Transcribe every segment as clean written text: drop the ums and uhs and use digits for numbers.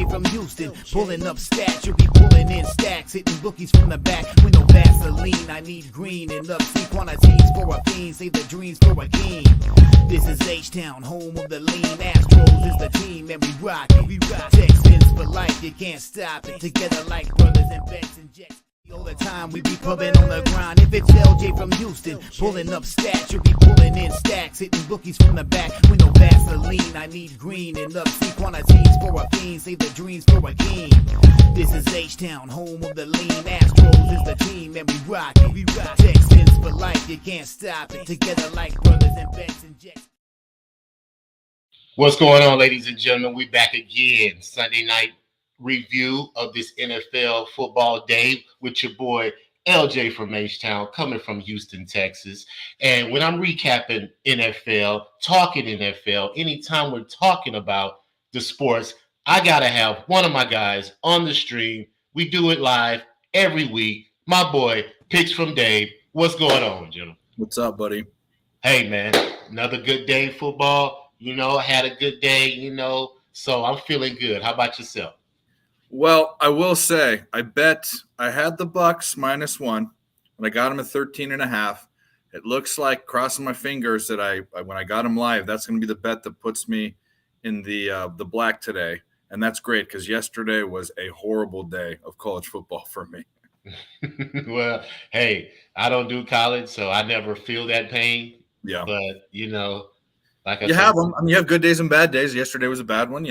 LJ from Houston, pulling up stats. You'll be pulling in stacks, hitting bookies from the back with no Vaseline. I need green and upsea quantities for a fiend. Save the dreams for a king. This is H-Town, home of the lean. Astros is the team, and we rock it. We rock Texans for life, you can't stop it. Together like brothers and Becks and Jets. All the time we be pubbing on the grind. If it's LJ from Houston, pulling up stats, you'll be pulling in stacks, hitting bookies from the back with no Vaseline. I need green and upsea quantities for a fiend. Save the dreams for a king. This is H-Town, home of the lean. Astros is the team, and we rock it. We rock Texans for life, you can't stop it. Together like brothers and Becks and Jets. What's going on, ladies and gentlemen? We back again. Sunday night review of this NFL football day with your boy LJ from H-Town, coming from Houston, Texas. And when I'm recapping NFL, talking NFL, anytime we're talking about the sports, I got to have one of my guys on the stream. We do it live every week. My boy, Picks from Dave. What's going on, gentlemen? What's up, buddy? Hey, man, another good day of football. I had a good day, so I'm feeling good. How about yourself? Well, I will say, I had the Bucks -1, and I got them at 13.5. It looks like, crossing my fingers, that when I got them live, that's going to be the bet that puts me in the black today. And that's great, because yesterday was a horrible day of college football for me. Well, hey, I don't do college, so I never feel that pain. Yeah. But, like I said, have them. I mean, you have good days and bad days. Yesterday was a bad one,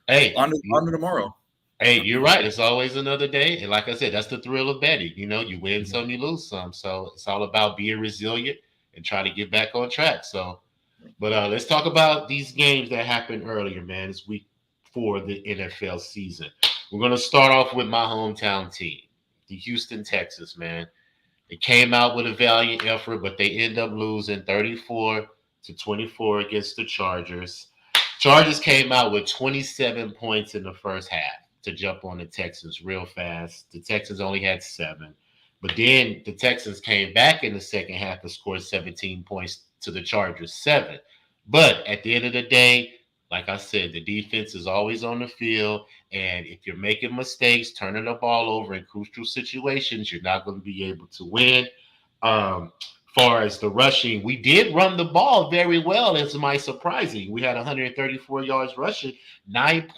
Hey, on to tomorrow. Hey, you're right. It's always another day. And like I said, that's the thrill of betting. You win some, you lose some. So it's all about being resilient and trying to get back on track. So, but let's talk about these games that happened earlier, man. It's week 4 of the NFL season. We're going to start off with my hometown team, the Houston Texans, man. They came out with a valiant effort, but they end up losing 34-24 against the Chargers. Chargers came out with 27 points in the first half to jump on the Texans real fast. The Texans only had 7. But then the Texans came back in the second half and scored 17 points to the Chargers 7. But at the end of the day, like I said, the defense is always on the field. And if you're making mistakes, turning the ball over in crucial situations, you're not going to be able to win. Far as the rushing, we did run the ball very well. It's my surprising. We had 134 yards rushing, 9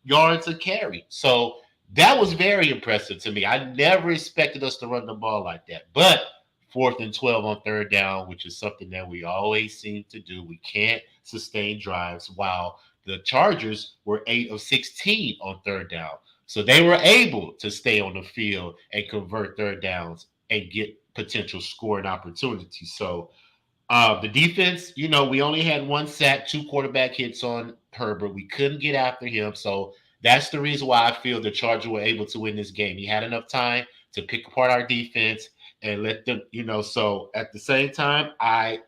yards a carry. So that was very impressive to me. I never expected us to run the ball like that. But 4th and 12 on third down, which is something that we always seem to do. We can't sustain drives, while the Chargers were 8 of 16 on third down. So they were able to stay on the field and convert third downs and get potential scoring opportunities. So the defense, we only had 1 sack, 2 quarterback hits on Herbert. We couldn't get after him. So that's the reason why I feel the Chargers were able to win this game. He had enough time to pick apart our defense and let them, so at the same time, I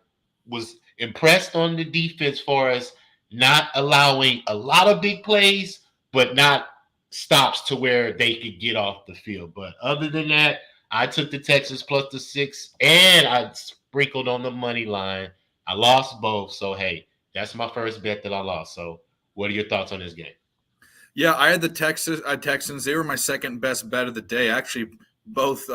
was impressed on the defense for us not allowing a lot of big plays, but not stops to where they could get off the field. But other than that, I took the Texans plus the 6, and I sprinkled on the money line. I lost both. So, hey, that's my first bet that I lost. So what are your thoughts on this game? Yeah, I had the Texans. They were my second best bet of the day. Actually, both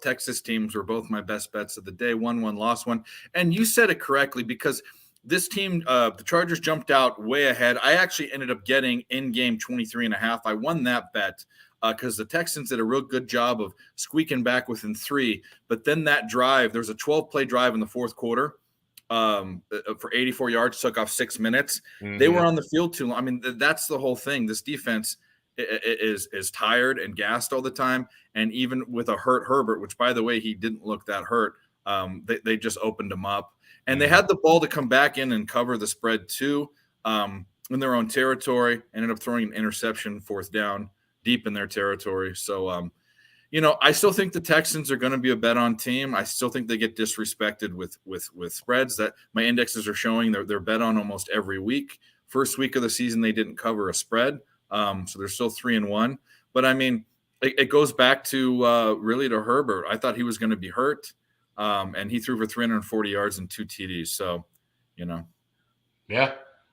Texas teams were both my best bets of the day. Won one, lost one. And you said it correctly, because this team, the Chargers jumped out way ahead. I actually ended up getting in-game 23.5. I won that bet because the Texans did a real good job of squeaking back within 3. But then that drive, there was a 12-play drive in the fourth quarter for 84 yards, took off 6 minutes. Mm-hmm. They were on the field too long. I mean, that's the whole thing. This defense is tired and gassed all the time. And even with a hurt Herbert, which, by the way, he didn't look that hurt, they just opened him up. And they had the ball to come back in and cover the spread too in their own territory. Ended up throwing an interception, 4th down, deep in their territory. So, I still think the Texans are going to be a bet-on team. I still think they get disrespected with spreads that my indexes are showing. They're bet on almost every week. First week of the season, they didn't cover a spread, so they're still 3-1. But I mean, it goes back to really to Herbert. I thought he was going to be hurt, and he threw for 340 yards and 2 TDs. So, Yeah.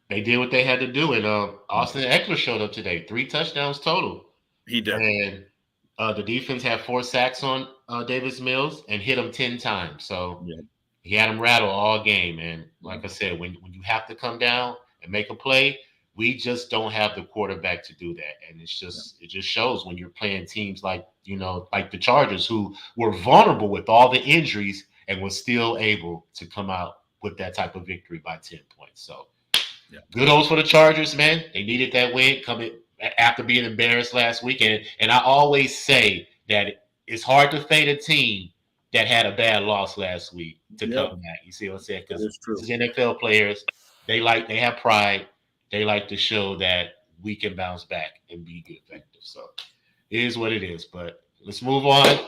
They did what they had to do, and Austin Eckler showed up today. 3 touchdowns total. He did. And the defense had 4 sacks on Davis Mills and hit him 10 times. So he had him rattle all game. And like I said, when you have to come down and make a play, we just don't have the quarterback to do that. And it just shows when you're playing teams like, like the Chargers, who were vulnerable with all the injuries and was still able to come out with that type of victory by 10 points. So good holes for the Chargers, man. They needed that win coming after being embarrassed last weekend. And I always say that it's hard to fade a team that had a bad loss last week to come back. You see what I'm saying? Because this is NFL players. They have pride. They like to show that we can bounce back and be good effective. So it is what it is. But let's move on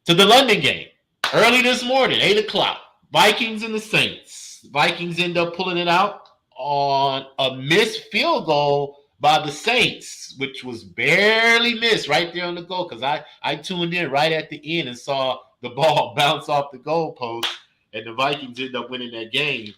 to the London game. Early this morning, 8 o'clock, Vikings and the Saints. Vikings end up pulling it out on a missed field goal by the Saints, which was barely missed right there on the goal, because I tuned in right at the end and saw the ball bounce off the goalpost, and the Vikings end up winning that game.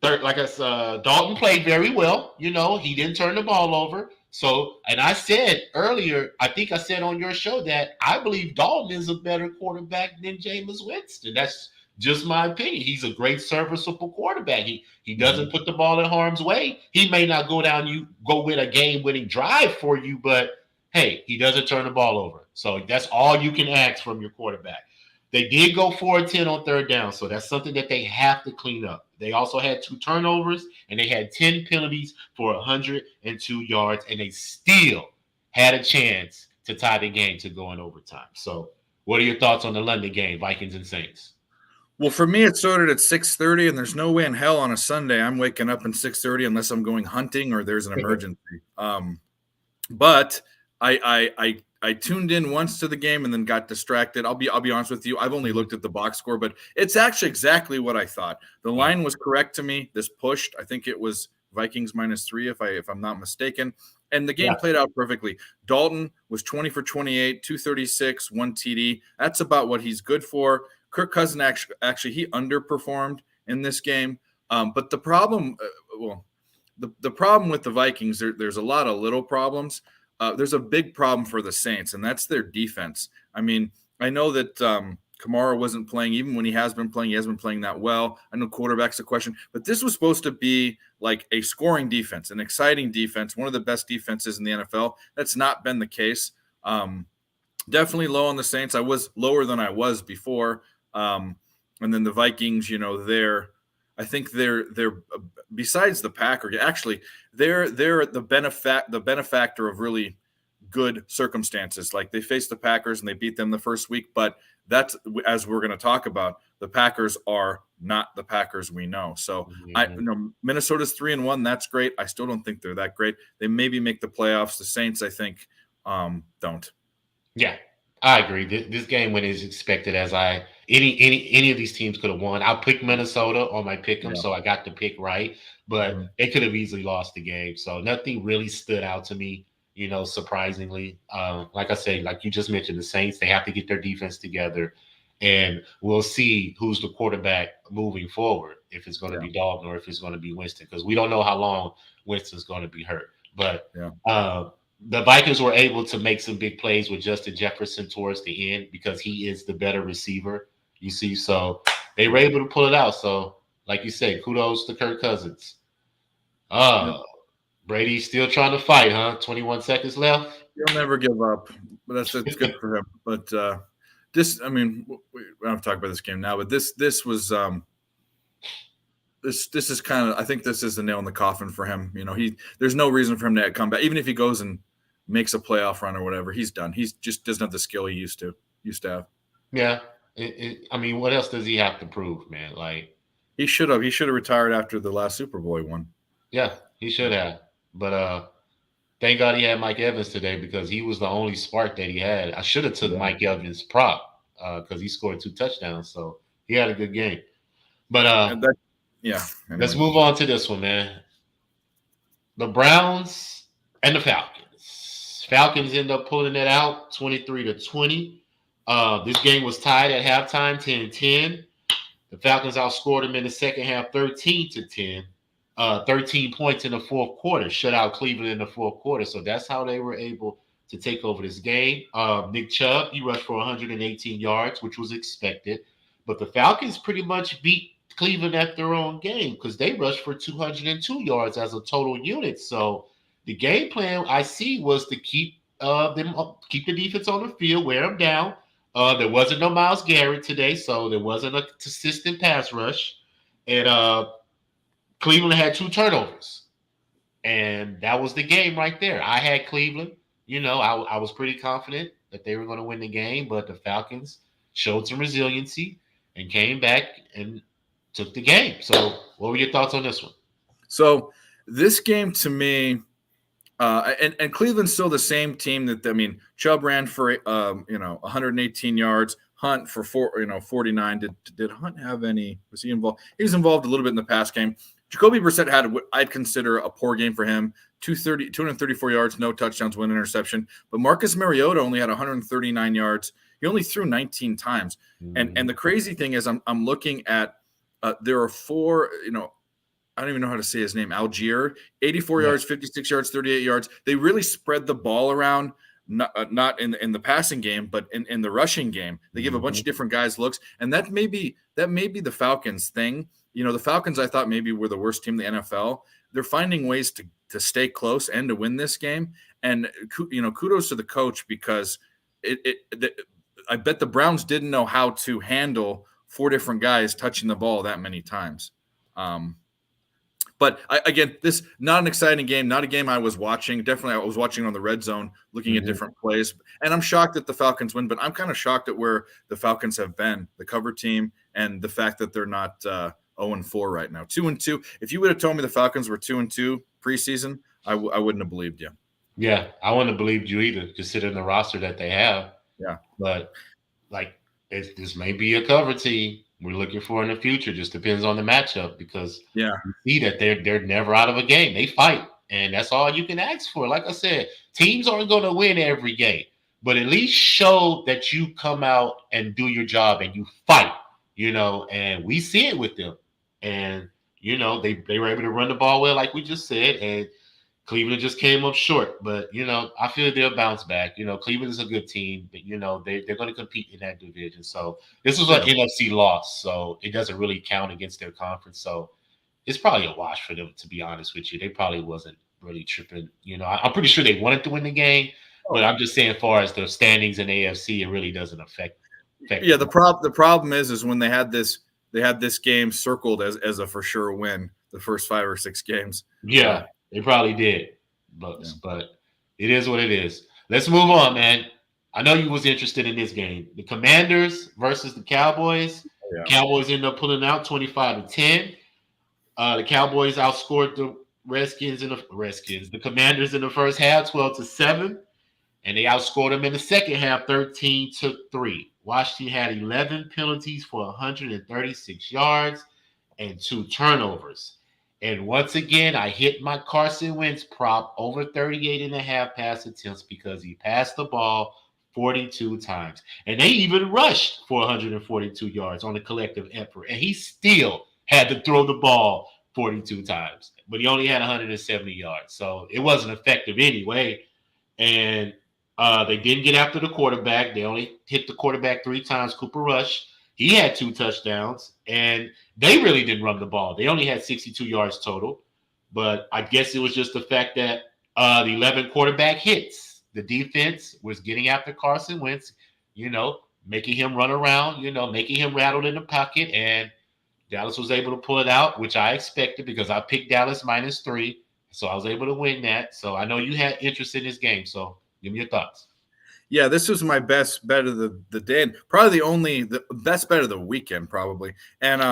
Like I said, Dalton played very well. He didn't turn the ball over. So, and I said earlier, I think I said on your show that I believe Dalton is a better quarterback than Jameis Winston. That's just my opinion. He's a great serviceable quarterback. He doesn't put the ball in harm's way. He may not go win a game-winning drive for you, but hey, he doesn't turn the ball over. So that's all you can ask from your quarterback. They did go 4-10 on third down, so that's something that they have to clean up. They also had 2 turnovers, and they had 10 penalties for 102 yards, and they still had a chance to tie the game to go in overtime. So what are your thoughts on the London game, Vikings and Saints? Well, for me, it started at 6:30, and there's no way in hell on a Sunday I'm waking up at 6:30 unless I'm going hunting or there's an emergency. But I tuned in once to the game and then got distracted. I'll be honest with you. I've only looked at the box score, but it's actually exactly what I thought. The line was correct to me. This pushed. I think it was Vikings -3 if I'm not mistaken. And the game played out perfectly. Dalton was 20 for 28, 236, 1 TD. That's about what he's good for. Kirk Cousins actually he underperformed in this game. But the problem, the problem with the Vikings, there's a lot of little problems. There's a big problem for the Saints, and that's their defense. I mean, I know that Kamara wasn't playing. Even when he has been playing, he hasn't been playing that well. I know quarterback's a question, but this was supposed to be like a scoring defense, an exciting defense, one of the best defenses in the NFL. That's not been the case. Definitely low on the Saints. I was lower than I was before. And then the Vikings, I think they're besides the Packers. Actually, they're the benefactor of really good circumstances. Like they faced the Packers and they beat them the first week, but that's, as we're going to talk about, the Packers are not the Packers we know. So Minnesota's 3-1. That's great. I still don't think they're that great. They maybe make the playoffs. The Saints, I think, don't. Yeah, I agree. This game went as expected as any of these teams could have won. I picked Minnesota on my pick 'em, so I got the pick right, but they could have easily lost the game. So nothing really stood out to me, surprisingly. Like I say, like you just mentioned, the Saints, they have to get their defense together, and we'll see who's the quarterback moving forward, if it's going to be Dalton or if it's going to be Winston, because we don't know how long Winston's going to be hurt. But the Vikings were able to make some big plays with Justin Jefferson towards the end because he is the better receiver, you see. So they were able to pull it out. So, like you said, kudos to Kirk Cousins. Brady's still trying to fight, huh? 21 seconds left. He'll never give up, but that's good for him. But we don't have to talk about this game now, but this was this is kind of, I think this is the nail in the coffin for him. There's no reason for him to come back, even if he goes and makes a playoff run or whatever. He's done. He just doesn't have the skill he used to have. Yeah. What else does he have to prove, man? Like he should have retired after the last Super Bowl he won. Yeah, he should have. But thank God he had Mike Evans today, because he was the only spark that he had. I should have took Mike Evans' prop because he scored 2 touchdowns, so he had a good game. But let's move on to this one, man. The Browns and the Falcons. Falcons end up pulling it out 23-20. This game was tied at halftime, 10-10. The Falcons outscored them in the second half 13-10. 13 points in the fourth quarter, shut out Cleveland in the fourth quarter. So that's how they were able to take over this game. Nick Chubb, he rushed for 118 yards, which was expected. But the Falcons pretty much beat Cleveland at their own game because they rushed for 202 yards as a total unit. So the game plan I see was to keep keep the defense on the field, wear them down. There wasn't no Myles Garrett today, so there wasn't a consistent pass rush. And Cleveland had 2 turnovers. And that was the game right there. I had Cleveland. I was pretty confident that they were going to win the game, but the Falcons showed some resiliency and came back and took the game. So what were your thoughts on this one? So this game to me, and Cleveland's still the same team Chubb ran for 118 yards, Hunt for 49. Did Hunt have any? Was he involved? He was involved a little bit in the pass game. Jacoby Brissett had what I'd consider a poor game for him. 234 yards, no touchdowns, 1 interception. But Marcus Mariota only had 139 yards. He only threw 19 times. And the crazy thing is, I'm looking at there are 4. I don't even know how to say his name. Algier, 84 yards, 56 yards, 38 yards. They really spread the ball around. Not in the passing game, but in the rushing game. They give a bunch of different guys looks, and that may be the Falcons' thing. The Falcons, I thought maybe were the worst team in the NFL. They're finding ways to stay close and to win this game. And kudos to the coach because I bet the Browns didn't know how to handle 4 different guys touching the ball that many times. But again, this not an exciting game, not a game I was watching. Definitely, I was watching on the red zone, looking at different plays. And I'm shocked that the Falcons win, but I'm kind of shocked at where the Falcons have been, the cover team, and the fact that they're not 0-4 right now. 2-2. If you would have told me the Falcons were 2-2 preseason, I wouldn't have believed you. Yeah, I wouldn't have believed you either, considering the roster that they have. Yeah, but this may be a cover team we're looking for in the future. Just depends on the matchup because you see that they're never out of a game. They fight, and that's all you can ask for. Like I said, teams aren't going to win every game, but at least show that you come out and do your job and you fight, and we see it with them. And, they were able to run the ball well, like we just said, and Cleveland just came up short. But, I feel they'll bounce back. Cleveland is a good team, but, they're going to compete in that division. So this was an NFC loss, so it doesn't really count against their conference. So it's probably a wash for them, to be honest with you. They probably wasn't really tripping. I'm pretty sure they wanted to win the game, but I'm just saying as far as the standings in AFC, it really doesn't affect them. The problem is when they had this game circled as a for sure win the first 5 or 6 games. Yeah. They probably did, but it is what it is. Let's move on, man. I know you was interested in this game. The Commanders versus the Cowboys. Yeah. Cowboys ended up pulling out 25-10. The Cowboys outscored the the Commanders in the first half 12-7, and they outscored them in the second half 13-3. Washington had 11 penalties for 136 yards and 2 turnovers. And once again, I hit my Carson Wentz prop over 38.5 pass attempts because he passed the ball 42 times. And they even rushed for 142 yards on a collective effort. And he still had to throw the ball 42 times. But he only had 170 yards. So it wasn't effective anyway. And they didn't get after the quarterback. They only hit the quarterback 3 times, Cooper Rush. He had 2 touchdowns, and they really didn't run the ball. They only had 62 yards total, but I guess it was just the fact that the 11 quarterback hits. The defense was getting after Carson Wentz, making him run around, making him rattle in the pocket, and Dallas was able to pull it out, which I expected because I picked Dallas -3, so I was able to win that. So I know you had interest in this game, so give me your thoughts. Yeah, this was my best bet of the day, and probably the best bet of the weekend, probably. And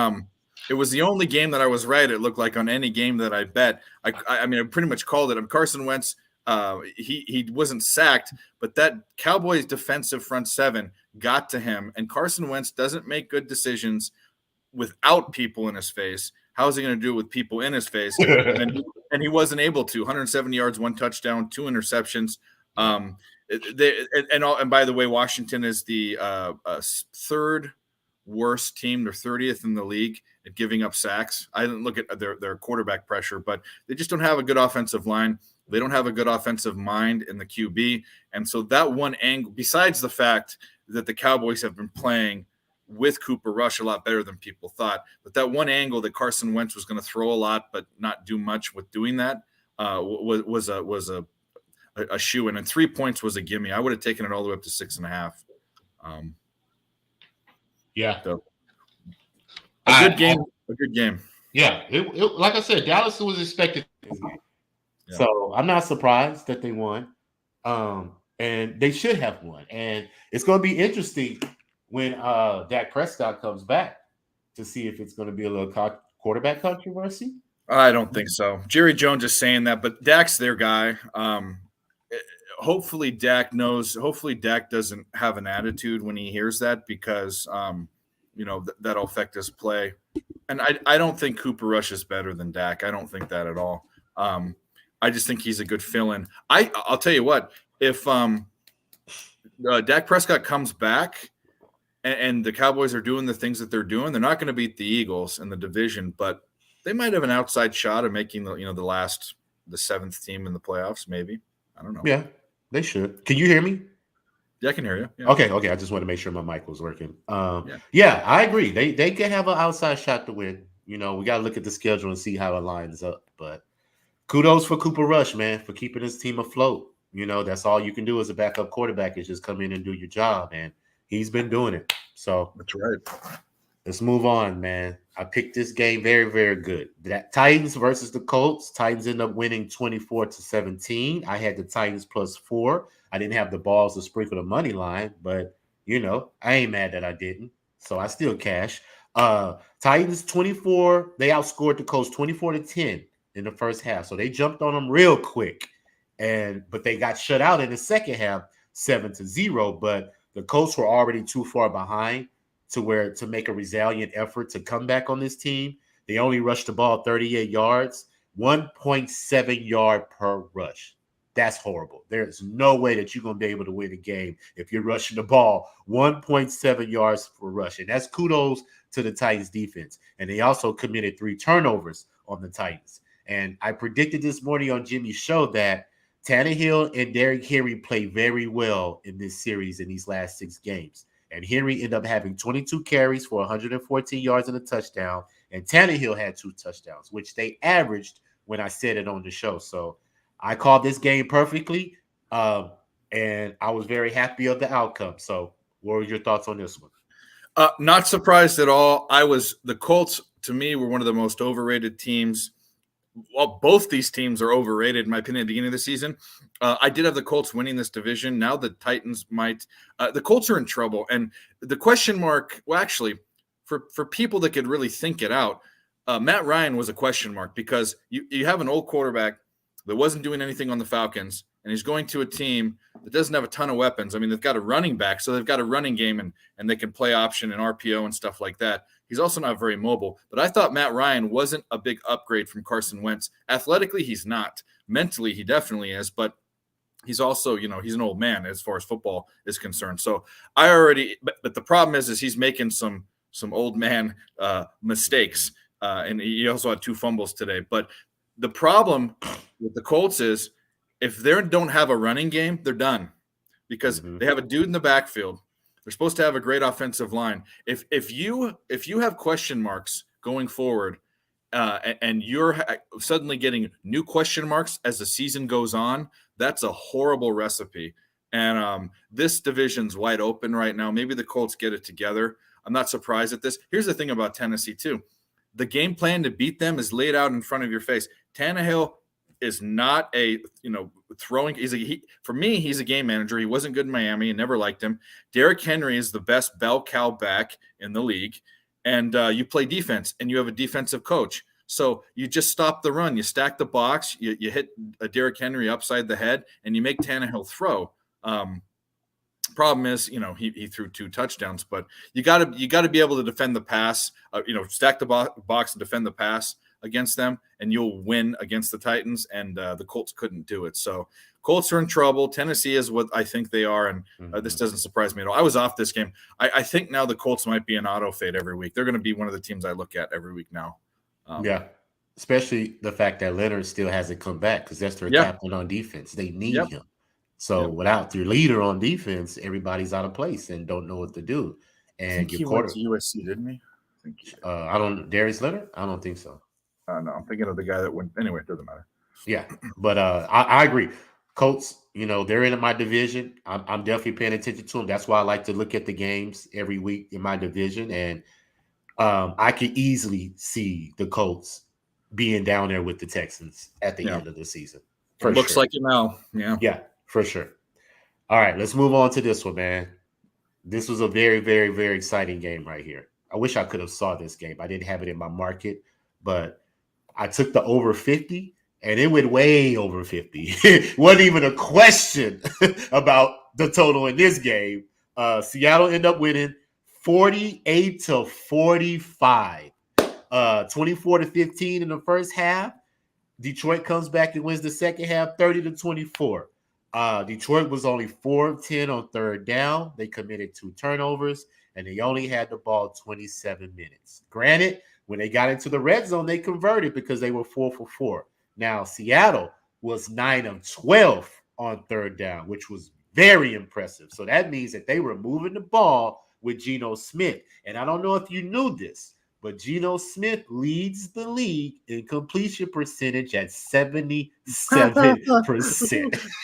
it was the only game that I was right. It looked like on any game that I bet. I pretty much called it. Carson Wentz, he wasn't sacked, but that Cowboys defensive front 7 got to him. And Carson Wentz doesn't make good decisions without people in his face. How is he going to do it with people in his face? and he wasn't able to. 170 yards, 1 touchdown, 2 interceptions. And by the way, Washington is the third worst team. They're 30th in the league at giving up sacks. I didn't look at their quarterback pressure, but they just don't have a good offensive line. They don't have a good offensive mind in the QB. And so that one angle, besides the fact that the Cowboys have been playing with Cooper Rush a lot better than people thought, but that one angle that Carson Wentz was going to throw a lot but not do much with doing that was a shoe-in. And 3 points was a gimme. I would have taken it all the way up to 6.5. Yeah. So a good game. A good game. Yeah. It, like I said, Dallas was expected this game. Yeah. So I'm not surprised that they won. And they should have won. And it's going to be interesting when Dak Prescott comes back to see if it's going to be a little quarterback controversy. I don't think so. Jerry Jones is saying that, but Dak's their guy. Hopefully Dak knows. Hopefully Dak doesn't have an attitude when he hears that, because that'll affect his play. And I don't think Cooper Rush is better than Dak. I don't think that at all. I just think he's a good fill-in. I'll tell you what, if Dak Prescott comes back and the Cowboys are doing the things that they're doing, they're not going to beat the Eagles in the division, but they might have an outside shot of making the seventh team in the playoffs. Maybe, I don't know. Yeah, they should. Can you hear me? Yeah, I can hear you. Yeah. Okay. I just want to make sure my mic was working. Yeah, I agree. They can have an outside shot to win. We got to look at the schedule and see how it lines up. But kudos for Cooper Rush, man, for keeping his team afloat. That's all you can do as a backup quarterback, is just come in and do your job, and he's been doing it. So that's right. Let's move on, man. I picked this game very, very good. That Titans versus the Colts. Titans end up winning 24-17. I had the Titans +4. I didn't have the balls to sprinkle the money line, but I ain't mad that I didn't. So I still cash. Titans 24. They outscored the Colts 24-10 in the first half. So they jumped on them real quick. But they got shut out in the second half, 7-0. But the Colts were already too far behind to make a resilient effort to come back on this team. They only rushed the ball 38 yards, 1.7 yard per rush. That's horrible. There's no way that you're going to be able to win a game if you're rushing the ball 1.7 yards per rush. And that's kudos to the Titans defense. And they also committed 3 turnovers on the Titans. And I predicted this morning on Jimmy's show that Tannehill and Derrick Henry play very well in this series in these last 6 games. And Henry ended up having 22 carries for 114 yards and a touchdown. And Tannehill had 2 touchdowns, which they averaged when I said it on the show. So I called this game perfectly, and I was very happy of the outcome. So what were your thoughts on this one? Not surprised at all. The Colts, to me, were one of the most overrated teams. Well, both these teams are overrated, in my opinion, at the beginning of the season. I did have the Colts winning this division. Now the Titans might. The Colts are in trouble. And the question mark, well, actually, for people that could really think it out, Matt Ryan was a question mark, because you have an old quarterback that wasn't doing anything on the Falcons, and he's going to a team that doesn't have a ton of weapons. I mean, they've got a running back, so they've got a running game, and they can play option and RPO and stuff like that. He's also not very mobile. But I thought Matt Ryan wasn't a big upgrade from Carson Wentz. Athletically, he's not. Mentally, he definitely is. But he's also, he's an old man as far as football is concerned. So but the problem is he's making some old man mistakes. And he also had 2 fumbles today. But the problem with the Colts is if they don't have a running game, they're done, because they have a dude in the backfield. They're supposed to have a great offensive line. If you have question marks going forward, and you're suddenly getting new question marks as the season goes on, that's a horrible recipe. And this division's wide open right now. Maybe the Colts get it together. I'm not surprised at this. Here's the thing about Tennessee too. The game plan to beat them is laid out in front of your face. Tannehill is not a throwing. For me, he's a game manager. He wasn't good in Miami and never liked him. Derrick Henry is the best bell cow back in the league, and you play defense, and you have a defensive coach. So you just stop the run. You stack the box. You hit a Derrick Henry upside the head, and you make Tannehill throw. Problem is, he threw 2 touchdowns, but you got to be able to defend the pass. Stack the box and defend the pass. against them, and you'll win against the Titans. And the Colts couldn't do it. So Colts are in trouble. Tennessee is what I think they are, and this doesn't surprise me at all. I was off this game. I think now the Colts might be an auto fade every week. They're going to be one of the teams I look at every week now. Especially the fact that Leonard still hasn't come back because that's their captain on defense. They need him. So without your leader on defense, everybody's out of place and don't know what to do. And I think he went to USC, didn't he? I don't. Darius Leonard? I don't think so. No, I'm thinking of the guy that went. Anyway, it doesn't matter. Yeah, but I agree. Colts, they're in my division. I'm definitely paying attention to them. That's why I like to look at the games every week in my division, and I could easily see the Colts being down there with the Texans at the end of the season. Looks like it now. Yeah, for sure. All right, let's move on to this one, man. This was a very, very, very exciting game right here. I wish I could have saw this game. I didn't have it in my market, but I took the over 50, and it went way over 50. It wasn't even a question about the total in this game. Seattle ended up winning 48-45. 24-15 in the first half. Detroit comes back and wins the second half 30-24. Detroit was only 4 of 10 on third down. They committed 2 turnovers, and they only had the ball 27 minutes. Granted, when they got into the red zone, they converted because they were 4 for 4. Now, Seattle was 9 of 12 on third down, which was very impressive. So that means that they were moving the ball with Geno Smith. And I don't know if you knew this, but Geno Smith leads the league in completion percentage at 77%.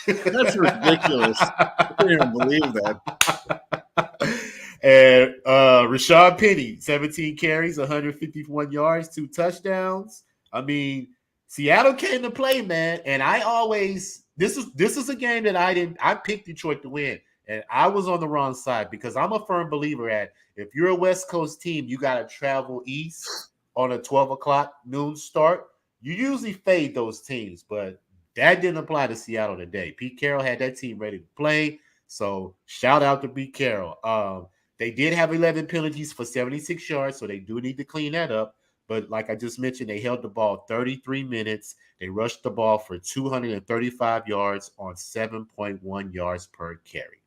That's ridiculous. I can't even believe that. And Rashad Penny, 17 carries, 151 yards, 2 touchdowns. I mean, Seattle came to play, man. And this is a game that I picked Detroit to win. And I was on the wrong side because I'm a firm believer at if you're a West Coast team, you got to travel east on a 12 o'clock noon start. You usually fade those teams, but that didn't apply to Seattle today. Pete Carroll had that team ready to play. So shout out to Pete Carroll. They did have 11 penalties for 76 yards, so they do need to clean that up. But like I just mentioned, they held the ball 33 minutes. They rushed the ball for 235 yards on 7.1 yards per carry.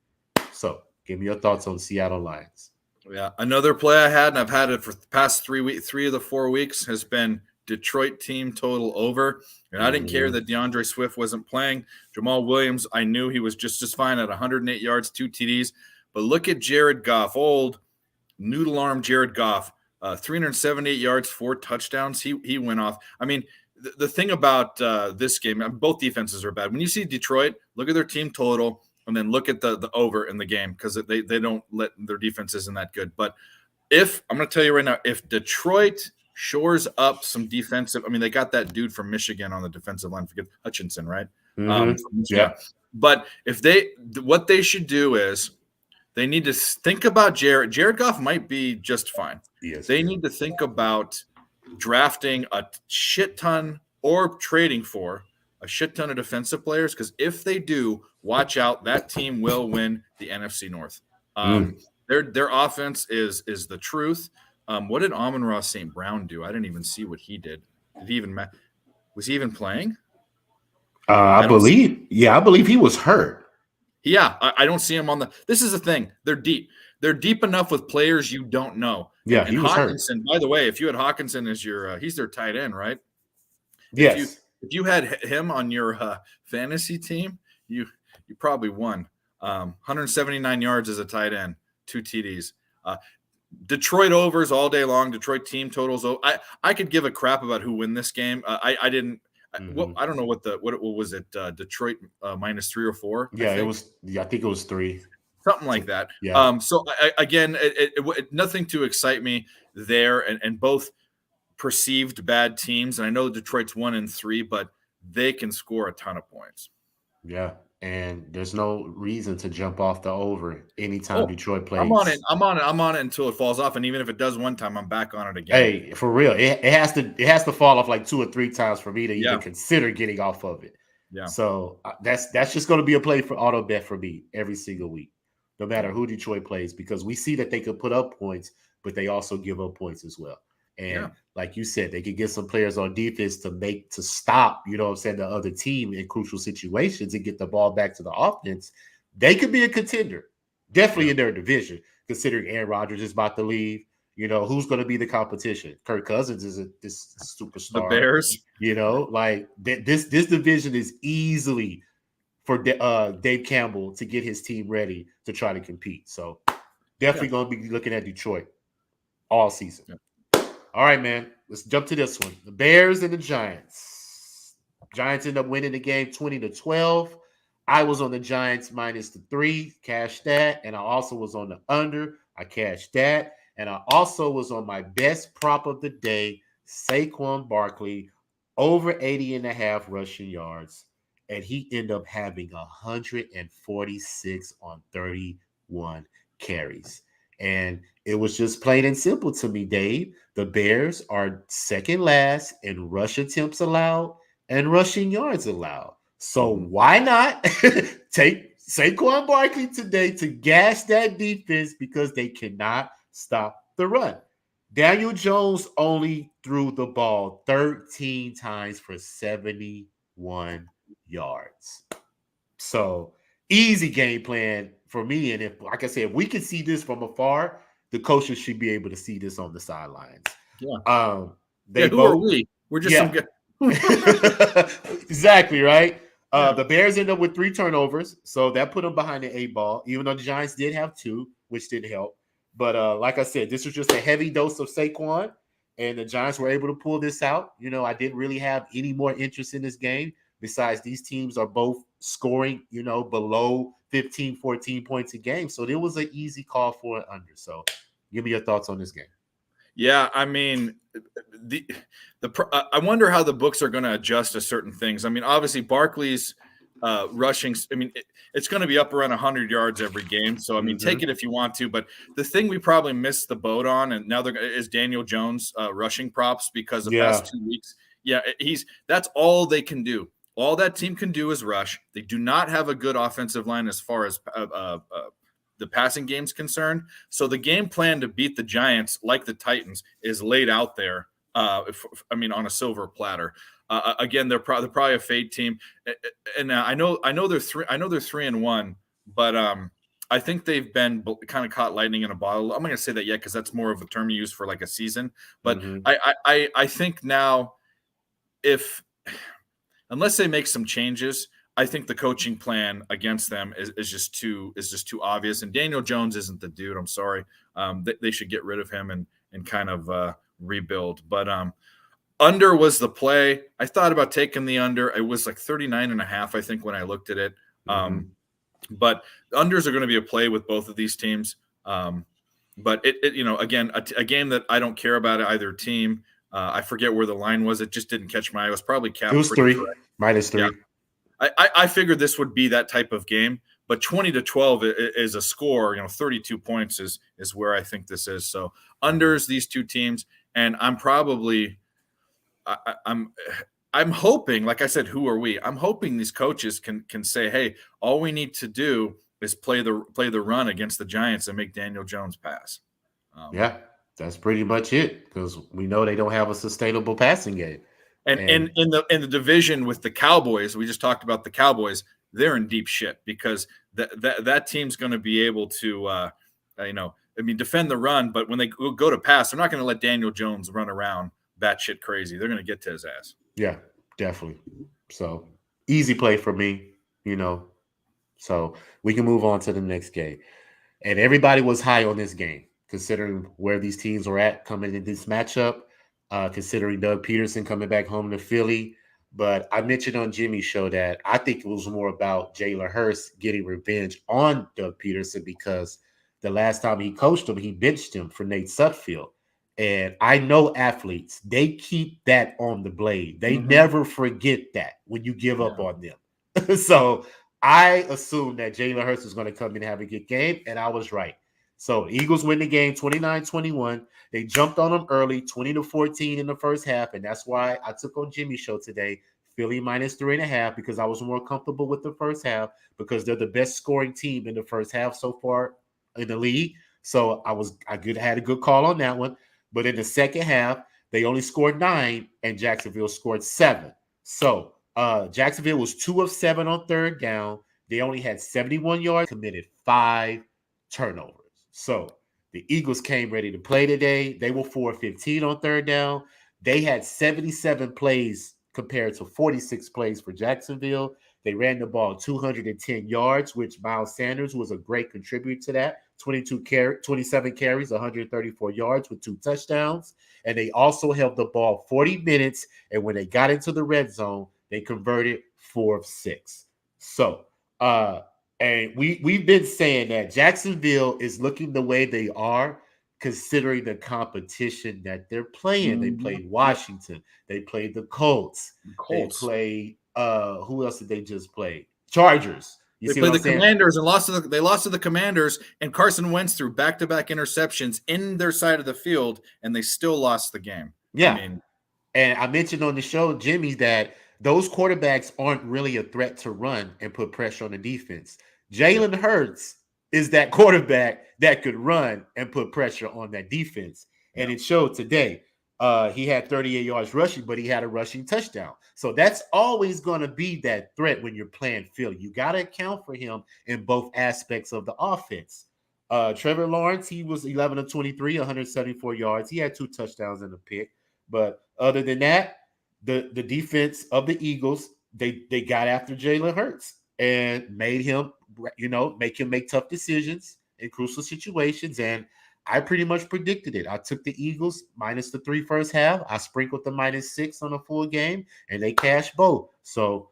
So give me your thoughts on the Seattle Lions. Yeah, another play I had, and I've had it for the past 3 weeks. 3 of the 4 weeks has been Detroit team total over. And I didn't care that DeAndre Swift wasn't playing. Jamal Williams, I knew he was just fine at 108 yards, 2 TDs. But look at Jared Goff, old noodle arm Jared Goff, 378 yards, 4 touchdowns. He went off. I mean, the thing about this game, both defenses are bad. When you see Detroit, look at their team total. And then look at the over in the game because they don't let their defense isn't that good. But I'm going to tell you right now, if Detroit shores up some defensive, I mean, they got that dude from Michigan on the defensive line, forget Hutchinson, right? Yeah. But what they should do is they need to think about Jared. Jared Goff might be just fine. Yes, they need to think about drafting a shit ton or trading for a shit ton of defensive players, because if they do, watch out, that team will win the NFC North. Their offense is the truth. What did Amon-Ra St. Brown do? I didn't even see what he did. Did he even was he even playing? I believe he was hurt. Yeah, I don't see him on the. This is the thing. They're deep. They're deep enough with players you don't know. Yeah, and he was Hawkinson, hurt. By the way, if you had Hawkinson as your, he's their tight end, right? Yes. If you had him on your fantasy team, you probably won. 179 yards as a tight end, 2 TDs. Detroit overs all day long. Detroit team totals. I could give a crap about who win this game. I didn't. I don't know what was it? Detroit -3 or 4. Yeah, it was. Yeah, I think it was 3. Something like that. Yeah. So again, nothing to excite me there, and both perceived bad teams. And I know Detroit's 1-3, but they can score a ton of points. Yeah. And there's no reason to jump off the over anytime Detroit plays. I'm on it until it falls off. And even if it does one time, I'm back on it again. Hey, for real. It has to fall off like 2 or 3 times for me to even consider getting off of it. Yeah. So that's just going to be a play for auto bet for me every single week, no matter who Detroit plays, because we see that they could put up points, but they also give up points as well. And like you said, they could get some players on defense to stop, you know what I'm saying, the other team in crucial situations and get the ball back to the offense. They could be a contender, definitely in their division, considering Aaron Rodgers is about to leave. You know, who's going to be the competition? Kirk Cousins is this superstar. The Bears. You know, like this division is easily for Dave Campbell to get his team ready to try to compete. So definitely going to be looking at Detroit all season. Yeah. All right, man. Let's jump to this one. The Bears and the Giants. Giants end up winning the game 20-12. I was on the Giants minus the 3, cashed that. And I also was on the under. I cashed that. And I also was on my best prop of the day, Saquon Barkley, over 80.5 rushing yards. And he ended up having 146 on 31 carries. And it was just plain and simple to me, Dave. The Bears are second last in rush attempts allowed and rushing yards allowed. So why not take Saquon Barkley today to gash that defense, because they cannot stop the run. Daniel Jones only threw the ball 13 times for 71 yards. So easy game plan for me. And if, like I said, if we can see this from afar, the coaches should be able to see this on the sidelines. Yeah. Who are we? We're just some good. Exactly, right? The Bears end up with 3 turnovers, so that put them behind the 8 ball, even though the Giants did have 2, which didn't help. But like I said, this was just a heavy dose of Saquon, and the Giants were able to pull this out. You know, I didn't really have any more interest in this game besides these teams are both scoring, you know, below 15, 14 points a game. So it was an easy call for an under. So give me your thoughts on this game. Yeah, I mean, I wonder how the books are going to adjust to certain things. I mean, obviously Barkley's rushing, I mean, it's going to be up around 100 yards every game. So, I mean, take it if you want to. But the thing we probably missed the boat on, and now is Daniel Jones rushing props, because the past 2 weeks, that's all they can do. All that team can do is rush. They do not have a good offensive line as far as the passing game's concerned. So the game plan to beat the Giants, like the Titans, is laid out there. On a silver platter. Again, they're probably a fade team, and I know they're 3-1, but I think they've been kind of caught lightning in a bottle. I'm not going to say that yet, because that's more of a term you use for like a season. But I think now, unless they make some changes, I think the coaching plan against them is just too obvious. And Daniel Jones isn't the dude. I'm sorry. They should get rid of him and kind of rebuild. But under was the play. I thought about taking the under. It was like 39.5, I think, when I looked at it. But unders are going to be a play with both of these teams. But again, a game that I don't care about either team. I forget where the line was. It just didn't catch my eye. It was probably capped. It was 3, minus 3. Yeah. I figured this would be that type of game, but 20-12 is a score. 32 points is where I think this is. So unders these two teams, and I'm hoping, like I said, who are we? I'm hoping these coaches can say, hey, all we need to do is play the run against the Giants and make Daniel Jones pass. That's pretty much it, because we know they don't have a sustainable passing game. And in the division with the Cowboys, we just talked about the Cowboys. They're in deep shit, because that team's going to be able to, defend the run. But when they go to pass, they're not going to let Daniel Jones run around batshit crazy. They're going to get to his ass. Yeah, definitely. So easy play for me, So we can move on to the next game. And everybody was high on this game, considering where these teams were at coming in this matchup. Considering Doug Peterson coming back home to Philly. But I mentioned on Jimmy's show that I think it was more about Jalen Hurts getting revenge on Doug Peterson, because the last time he coached him, he benched him for Nate Sudfeld. And I know athletes, they keep that on the blade. They never forget that when you give up on them. So I assumed that Jalen Hurts was going to come in and have a good game, and I was right. So the Eagles win the game 29-21. They jumped on them early, 20-14 in the first half, and that's why I took on Jimmy's show today, Philly minus 3.5, because I was more comfortable with the first half, because they're the best scoring team in the first half so far in the league. So I had a good call on that one. But in the second half, they only scored 9, and Jacksonville scored 7. So Jacksonville was 2 of 7 on third down. They only had 71 yards, committed 5 turnovers. So the Eagles came ready to play today. They were 4 of 15 on third down. They had 77 plays compared to 46 plays for Jacksonville. They ran the ball 210 yards, which Miles Sanders was a great contributor to that. 27 carries, 134 yards with 2 touchdowns. And they also held the ball 40 minutes. And when they got into the red zone, they converted 4 of 6. So, and we've been saying that Jacksonville is looking the way they are, considering the competition that they're playing. They played Washington. They played the Colts. They played who else did they just play? Chargers. They played the Commanders and lost to the Commanders, and Carson Wentz threw back-to-back interceptions in their side of the field, and they still lost the game. Yeah. And I mentioned on the show, Jimmy, that those quarterbacks aren't really a threat to run and put pressure on the defense. Jalen Hurts is that quarterback that could run and put pressure on that defense. And it showed today. He had 38 yards rushing, but he had a rushing touchdown. So that's always going to be that threat when you're playing Philly. You got to account for him in both aspects of the offense. Trevor Lawrence, he was 11 of 23, 174 yards. He had 2 touchdowns and a pick. But other than that, the defense of the Eagles, they got after Jalen Hurts and made him, make tough decisions in crucial situations. And I pretty much predicted it. I took the Eagles minus the 3 first half. I sprinkled the -6 on a full game, and they cashed both. So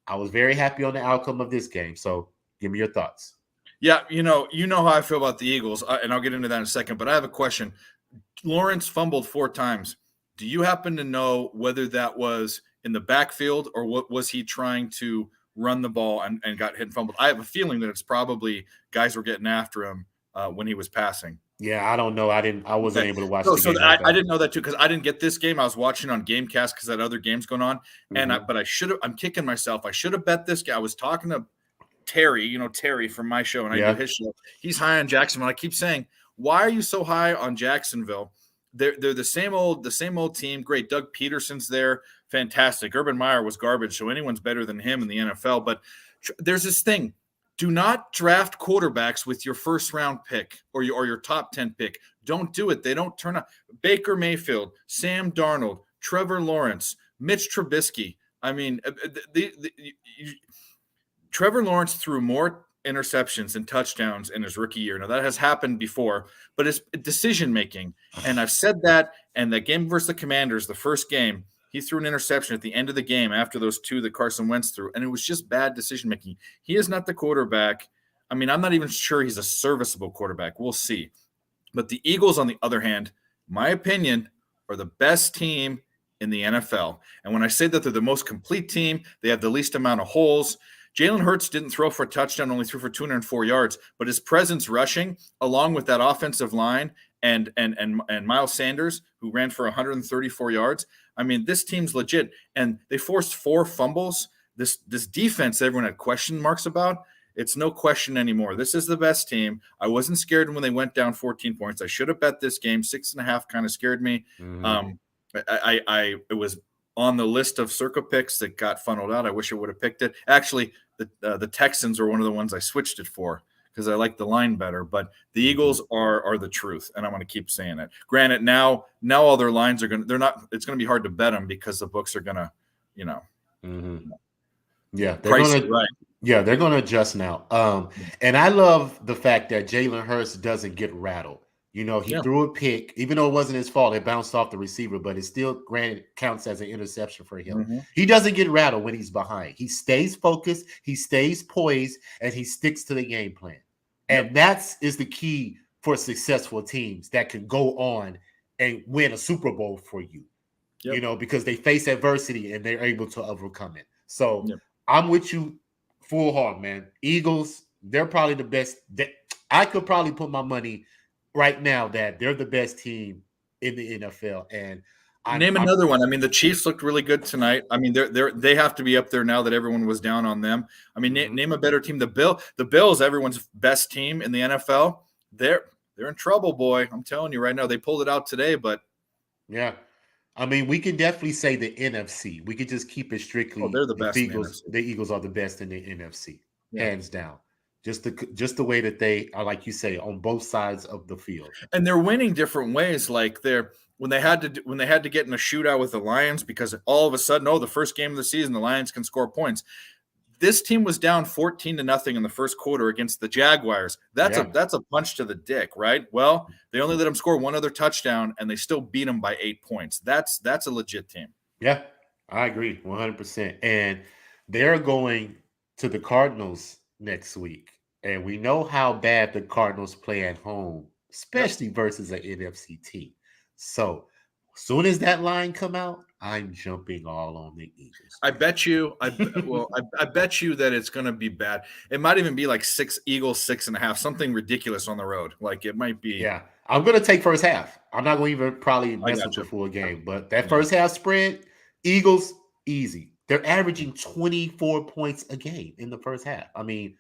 I was very happy on the outcome of this game. So give me your thoughts. Yeah, you know how I feel about the Eagles, and I'll get into that in a second. But I have a question. Lawrence fumbled 4 times. Do you happen to know whether that was in the backfield or what was he trying to run the ball and got hit and fumbled? I have a feeling that it's probably guys were getting after him when he was passing. Yeah, I don't know. I wasn't able to watch the game. I didn't know that too because I didn't get this game. I was watching on Gamecast because that other game's going on. But I should have. I'm kicking myself. I should have bet this guy. I was talking to Terry, Terry from my show, and I do his show. He's high on Jacksonville. I keep saying, why are you so high on Jacksonville? They're the same old team. Great. Doug Peterson's there. Fantastic. Urban Meyer was garbage, so anyone's better than him in the NFL. But there's this thing. Do not draft quarterbacks with your first-round pick or your top 10 pick. Don't do it. They don't turn out. Baker Mayfield, Sam Darnold, Trevor Lawrence, Mitch Trubisky. I mean, Trevor Lawrence threw more interceptions and touchdowns in his rookie year. Now, that has happened before, but it's decision-making. And I've said that, and that game versus the Commanders, the first game, he threw an interception at the end of the game after those 2 that Carson Wentz threw, and it was just bad decision-making. He is not the quarterback. I mean, I'm not even sure he's a serviceable quarterback. We'll see. But the Eagles, on the other hand, my opinion, are the best team in the NFL. And when I say that they're the most complete team, they have the least amount of holes. Jalen Hurts didn't throw for a touchdown, only threw for 204 yards, but his presence rushing, along with that offensive line and Miles Sanders, who ran for 134 yards, I mean, this team's legit. And they forced 4 fumbles. This defense everyone had question marks about, it's no question anymore. This is the best team. I wasn't scared when they went down 14 points. I should have bet this game. 6.5 kind of scared me. It was on the list of circa picks that got funneled out. I wish I would have picked it. Actually, the Texans are one of the ones I switched it for because I like the line better. But the Eagles are the truth, and I'm going to keep saying it. Granted, now all their lines are going. They're not. It's going to be hard to bet them because the books are going to, Yeah, they're going to adjust now. And I love the fact that Jalen Hurts doesn't get rattled. He threw a pick, even though it wasn't his fault. It bounced off the receiver, but it still, granted, counts as an interception for him. He doesn't get rattled when he's behind. He stays focused, he stays poised, and he sticks to the game plan. And that is the key for successful teams that can go on and win a Super Bowl for you, because they face adversity and they're able to overcome it. So I'm with you full heart, man. Eagles, they're probably the best. I could probably put my money right now that they're the best team in the NFL. And name another one. I mean, the Chiefs looked really good tonight. I mean, they have to be up there now that everyone was down on them. I mean, name a better team. The Bills, everyone's best team in the NFL. they're in trouble, boy. I'm telling you right now. They pulled it out today, but Yeah. I mean, we can definitely say the NFC. We could just keep it strictly. they're the best in the Eagles. NFC. The Eagles are the best in the NFC, Yeah. hands down. Just the way that they are, like you say, on both sides of the field. And they're winning different ways. Like when they had to get in a shootout with the Lions, because all of a sudden, the first game of the season, the Lions can score points. This team was down 14-0 in the first quarter against the Jaguars. That's a punch to the dick, right? Well, they only let them score one other touchdown, and they still beat them by 8 points. That's a legit team. Yeah, I agree 100%. And they're going to the Cardinals next week, and we know how bad the Cardinals play at home, especially versus an NFC team. So, as soon as that line come out, I'm jumping all on the Eagles. I bet you that it's going to be bad. It might even be like Eagles 6.5, something ridiculous on the road. Like it might be. Yeah, I'm going to take first half. I'm not going to even probably mess with the full game, but that first half spread, Eagles easy. They're averaging 24 points a game in the first half. I mean,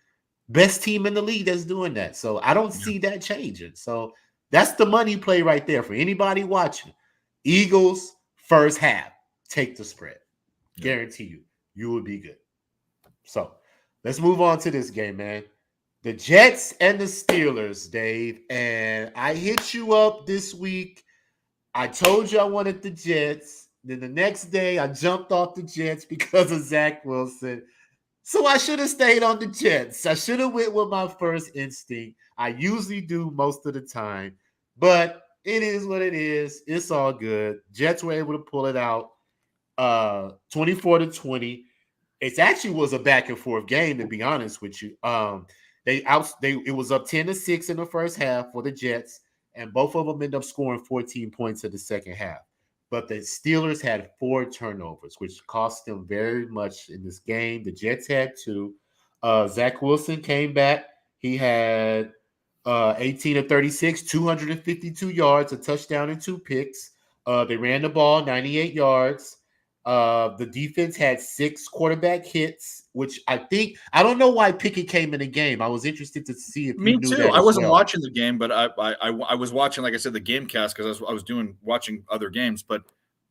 best team in the league that's doing that. So I don't see that changing. So that's the money play right there for anybody watching. Eagles first half. Take the spread. Guarantee you will be good. So let's move on to this game, man. The Jets and the Steelers, Dave. And I hit you up this week. I told you I wanted the Jets. Then the next day, I jumped off the Jets because of Zach Wilson. So I should have stayed on the Jets. I should have went with my first instinct. I usually do most of the time. But it is what it is. It's all good. Jets were able to pull it out. 24-20. It actually was a back and forth game, to be honest with you. It was up 10-6 in the first half for the Jets, and both of them ended up scoring 14 points in the second half. But the Steelers had 4 turnovers, which cost them very much in this game. The Jets had 2. Zach Wilson came back. He had 18-36, 252 yards, a touchdown and 2 picks. They ran the ball 98 yards. The defense had 6 quarterback hits, which I don't know why Pickett came in the game. I was interested to see if Me you knew too. that I wasn't well. watching the game, but I was watching, like I said, the game cast because I was watching other games. But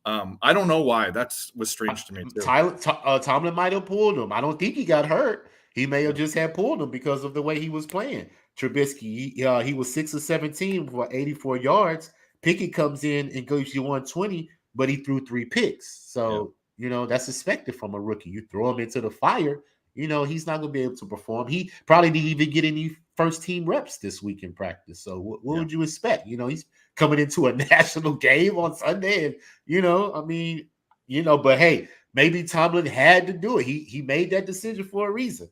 I don't know why. That was strange to me too. Tomlin might have pulled him. I don't think he got hurt. He may have just had pulled him because of the way he was playing. Trubisky, he was 6 of 17 for 84 yards. Pickett comes in and gives you 120. But he threw 3 picks. So, that's expected from a rookie. You throw him into the fire, he's not going to be able to perform. He probably didn't even get any first-team reps this week in practice. So what would you expect? He's coming into a national game on Sunday. And, but hey, maybe Tomlin had to do it. He made that decision for a reason.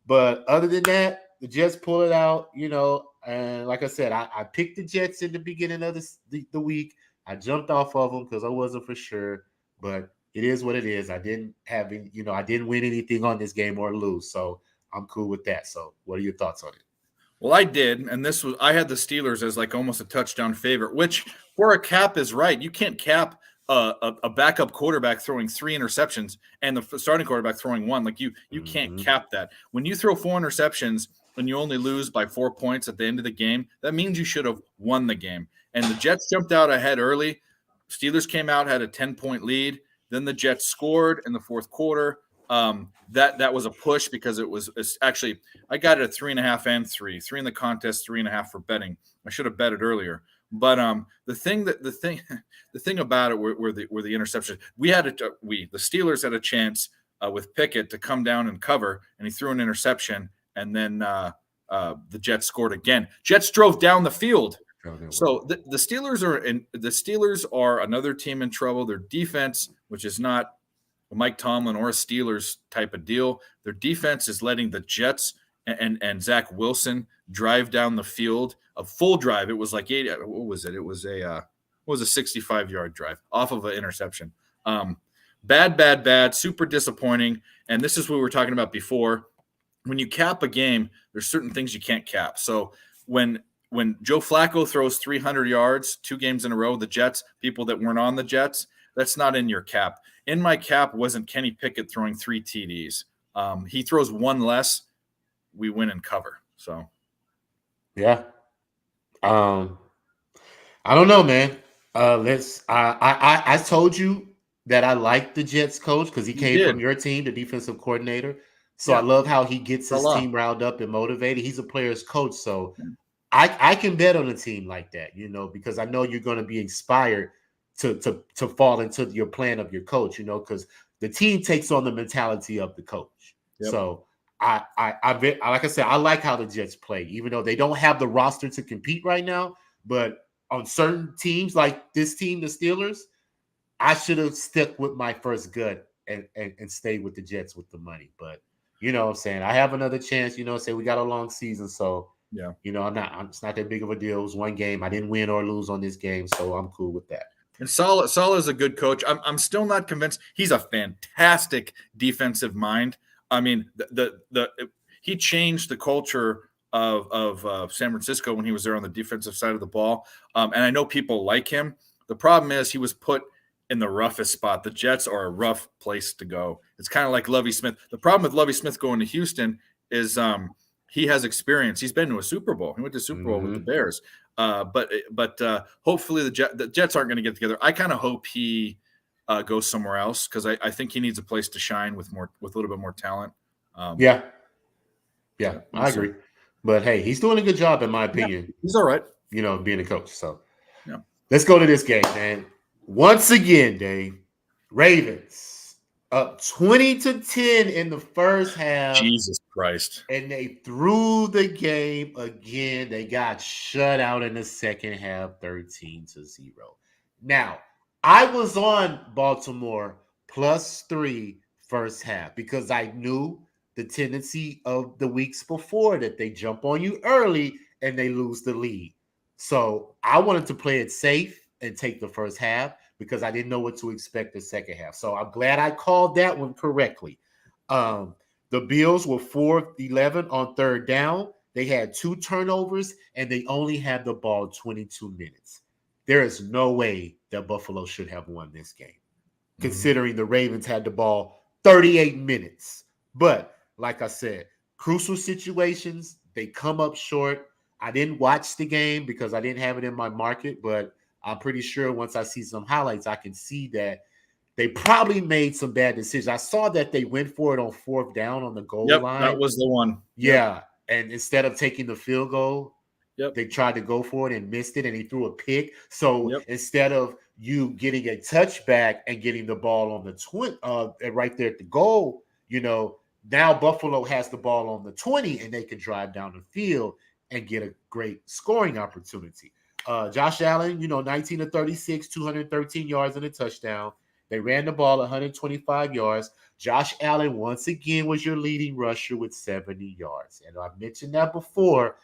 But other than that, the Jets pull it out, and like I said, I picked the Jets in the beginning of the week. I jumped off of them because I wasn't for sure, but it is what it is. I didn't win anything on this game or lose, so I'm cool with that. So what are your thoughts on it? Well, I did, and I had the Steelers as like almost a touchdown favorite, which for a cap is right. You can't cap a backup quarterback throwing 3 interceptions and the starting quarterback throwing 1. Like you can't cap that. When you throw 4 interceptions and you only lose by 4 points at the end of the game, that means you should have won the game. And the Jets jumped out ahead early. Steelers came out, had a 10-point lead. Then the Jets scored in the fourth quarter. That was a push because it's actually I got it at 3.5 and 3 in the contest, 3.5 for betting. I should have bet it earlier. But the thing about it were the interceptions. The Steelers had a chance with Pickett to come down and cover, and he threw an interception, and then the Jets scored again. Jets drove down the field. So the Steelers are another team in trouble. Their defense, which is not a Mike Tomlin or a Steelers type of deal, their defense is letting the Jets and Zach Wilson drive down the field, a full drive. It was like 80. What was it? It was a 65-yard drive off of an interception. Bad, super disappointing. And this is what we were talking about before. When you cap a game, there's certain things you can't cap. So when Joe Flacco throws 300 yards 2 games in a row, the Jets, people that weren't on the Jets, that's not in your cap. In my cap wasn't Kenny Pickett throwing 3 TDs. He throws 1 less, we win and cover. So, yeah. Um, I don't know, man. Let's. I told you that I like the Jets coach because he You came from did. your team, the defensive coordinator. So I Yeah. love how he gets his Salah. team riled up and motivated. He's a player's coach, so Yeah. I can bet on a team like that, because I know you're going to be inspired to fall into your plan of your coach, because the team takes on the mentality of the coach. Yep. So like I said, I like how the Jets play, even though they don't have the roster to compete right now. But on certain teams like this team, the Steelers, I should have stuck with my first gut and stayed with the Jets with the money. But you know what I'm saying? I have another chance, say we got a long season. So, Yeah. it's not that big of a deal. It was one game. I didn't win or lose on this game. So I'm cool with that. And Salah is a good coach. I'm still not convinced. He's a fantastic defensive mind. I mean, he changed the culture of San Francisco when he was there on the defensive side of the ball. And I know people like him. The problem is he was put in the roughest spot. The Jets are a rough place to go. It's kind of like Lovie Smith. The problem with Lovie Smith going to Houston is he has experience. He's been to a Super Bowl. He went to Super Bowl with the Bears. But hopefully the Jets aren't going to get together. I kind of hope he goes somewhere else because I think he needs a place to shine with a little bit more talent. Yeah, I agree. But hey, he's doing a good job in my opinion. Yeah, he's all right. Being a coach. So yeah, let's go to this game, man. Once again, Dave, Ravens up 20-10 in the first half. Jesus Christ. And they threw the game again. They got shut out in the second half, 13-0. Now, I was on Baltimore +3 first half because I knew the tendency of the weeks before that they jump on you early and they lose the lead. So I wanted to play it safe and take the first half because I didn't know what to expect the second half. So I'm glad I called that one correctly. The Bills were 4-11 on third down. They had 2 turnovers, and they only had the ball 22 minutes. There is no way that Buffalo should have won this game, considering the Ravens had the ball 38 minutes. But like I said, crucial situations, they come up short. I didn't watch the game because I didn't have it in my market, but I'm pretty sure once I see some highlights, I can see that they probably made some bad decisions. I saw that they went for it on 4th down on the goal line. That was the one. Yeah, and instead of taking the field goal, they tried to go for it and missed it, and he threw a pick. So instead of you getting a touchback and getting the ball on the right there at the goal, now Buffalo has the ball on the 20, and they can drive down the field and get a great scoring opportunity. Josh Allen, 19 of 36, 213 yards and a touchdown. They ran the ball 125 yards. Josh Allen, once again, was your leading rusher with 70 yards. And I've mentioned that before.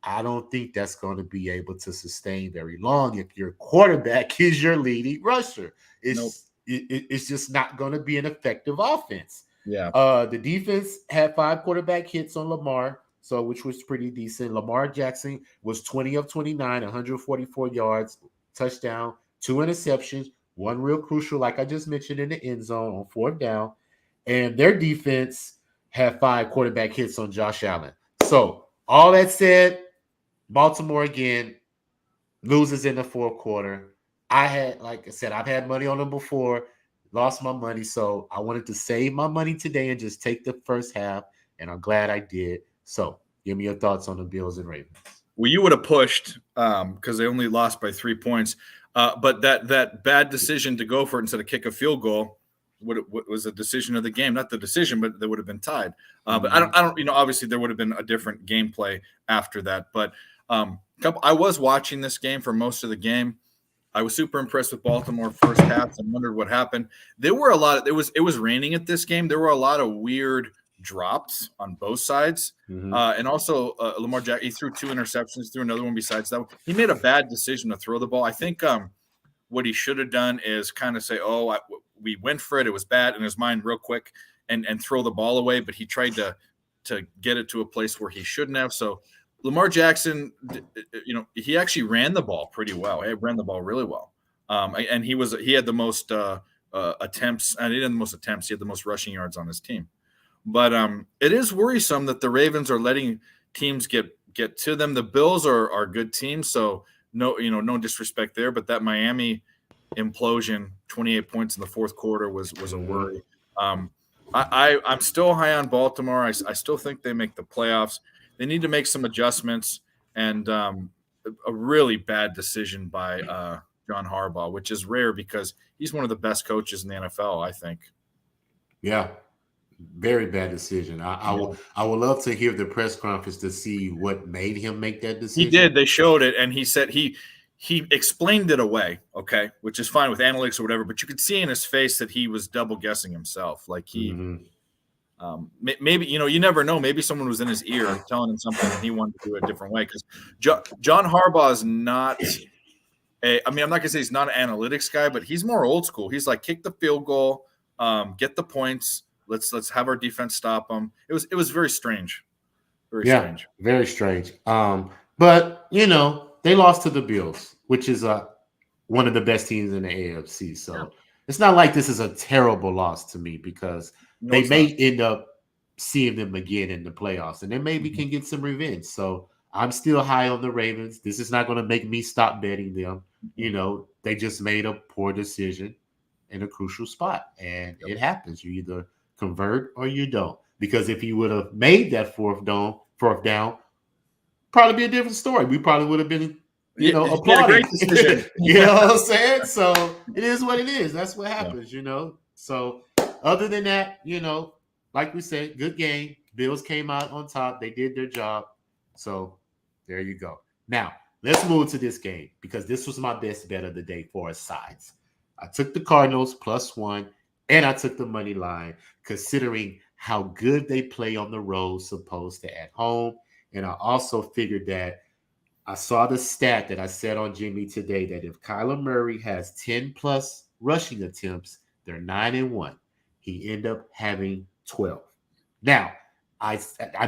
I don't think that's going to be able to sustain very long if your quarterback is your leading rusher. It's just not going to be an effective offense. Yeah. The defense had 5 quarterback hits on Lamar, which was pretty decent. Lamar Jackson was 20 of 29, 144 yards, touchdown, 2 interceptions, 1 real crucial, like I just mentioned, in the end zone on 4th down. And their defense had 5 quarterback hits on Josh Allen. So all that said, Baltimore again loses in the 4th quarter. Like I said, I've had money on them before, lost my money. So I wanted to save my money today and just take the first half. And I'm glad I did. So give me your thoughts on the Bills and Ravens. Well, you would have pushed because they only lost by 3 points. But that bad decision to go for it instead of kick a field goal was a decision of the game. Not the decision, but they would have been tied. But I don't. Obviously there would have been a different gameplay after that. But I was watching this game for most of the game. I was super impressed with Baltimore first half and wondered what happened. There were a lot of it was raining at this game. There were a lot of weird drops on both sides. And also Lamar Jackson, he threw 2 interceptions, threw another one besides that one. He made a bad decision to throw the ball. I think what he should have done is kind of say, we went for it. It was bad in his mind real quick and throw the ball away. But he tried to get it to a place where he shouldn't have. So Lamar Jackson, he actually ran the ball pretty well. He ran the ball really well. And he had the most attempts. And he didn't have the most attempts. He had the most rushing yards on his team. But it is worrisome that the Ravens are letting teams get get to them. The Bills are a good team, so no disrespect there, but that Miami implosion, 28 points in the fourth quarter was a worry. I'm still high on Baltimore. I still think they make the playoffs. They need to make some adjustments, and a really bad decision by John Harbaugh, which is rare because he's one of the best coaches in the NFL, I think. Yeah, very bad decision. I would love to hear the press conference to see what made him make that decision. He did. They showed it, and he said he explained it away, okay, which is fine with analytics or whatever, but you could see in his face that he was double guessing himself. Like he maybe, you never know. Maybe someone was in his ear telling him something and he wanted to do it a different way, because John Harbaugh is not I'm not going to say he's not an analytics guy, but he's more old school. He's like, kick the field goal, get the points. Let's have our defense stop them. It was very strange. Strange. Very strange. But they lost to the Bills, which is one of the best teams in the AFC. So it's not like this is a terrible loss to me, because they may end up seeing them again in the playoffs, and they maybe can get some revenge. So I'm still high on the Ravens. This is not going to make me stop betting them. They just made a poor decision in a crucial spot, and it happens. You either convert or you don't. Because if you would have made that fourth down, probably be a different story. We probably would have been, applauding. You know what I'm saying? So it is what it is. That's what happens, So other than that, like we said, good game. Bills came out on top. They did their job. So there you go. Now, let's move to this game, because this was my best bet of the day for sides. I took the Cardinals +1, and I took the money line, considering how good they play on the road opposed to at home. And I also figured that I saw the stat that I said on Jimmy today, that if Kyler Murray has 10+ rushing attempts, they're 9-1. He ended up having 12. Now, I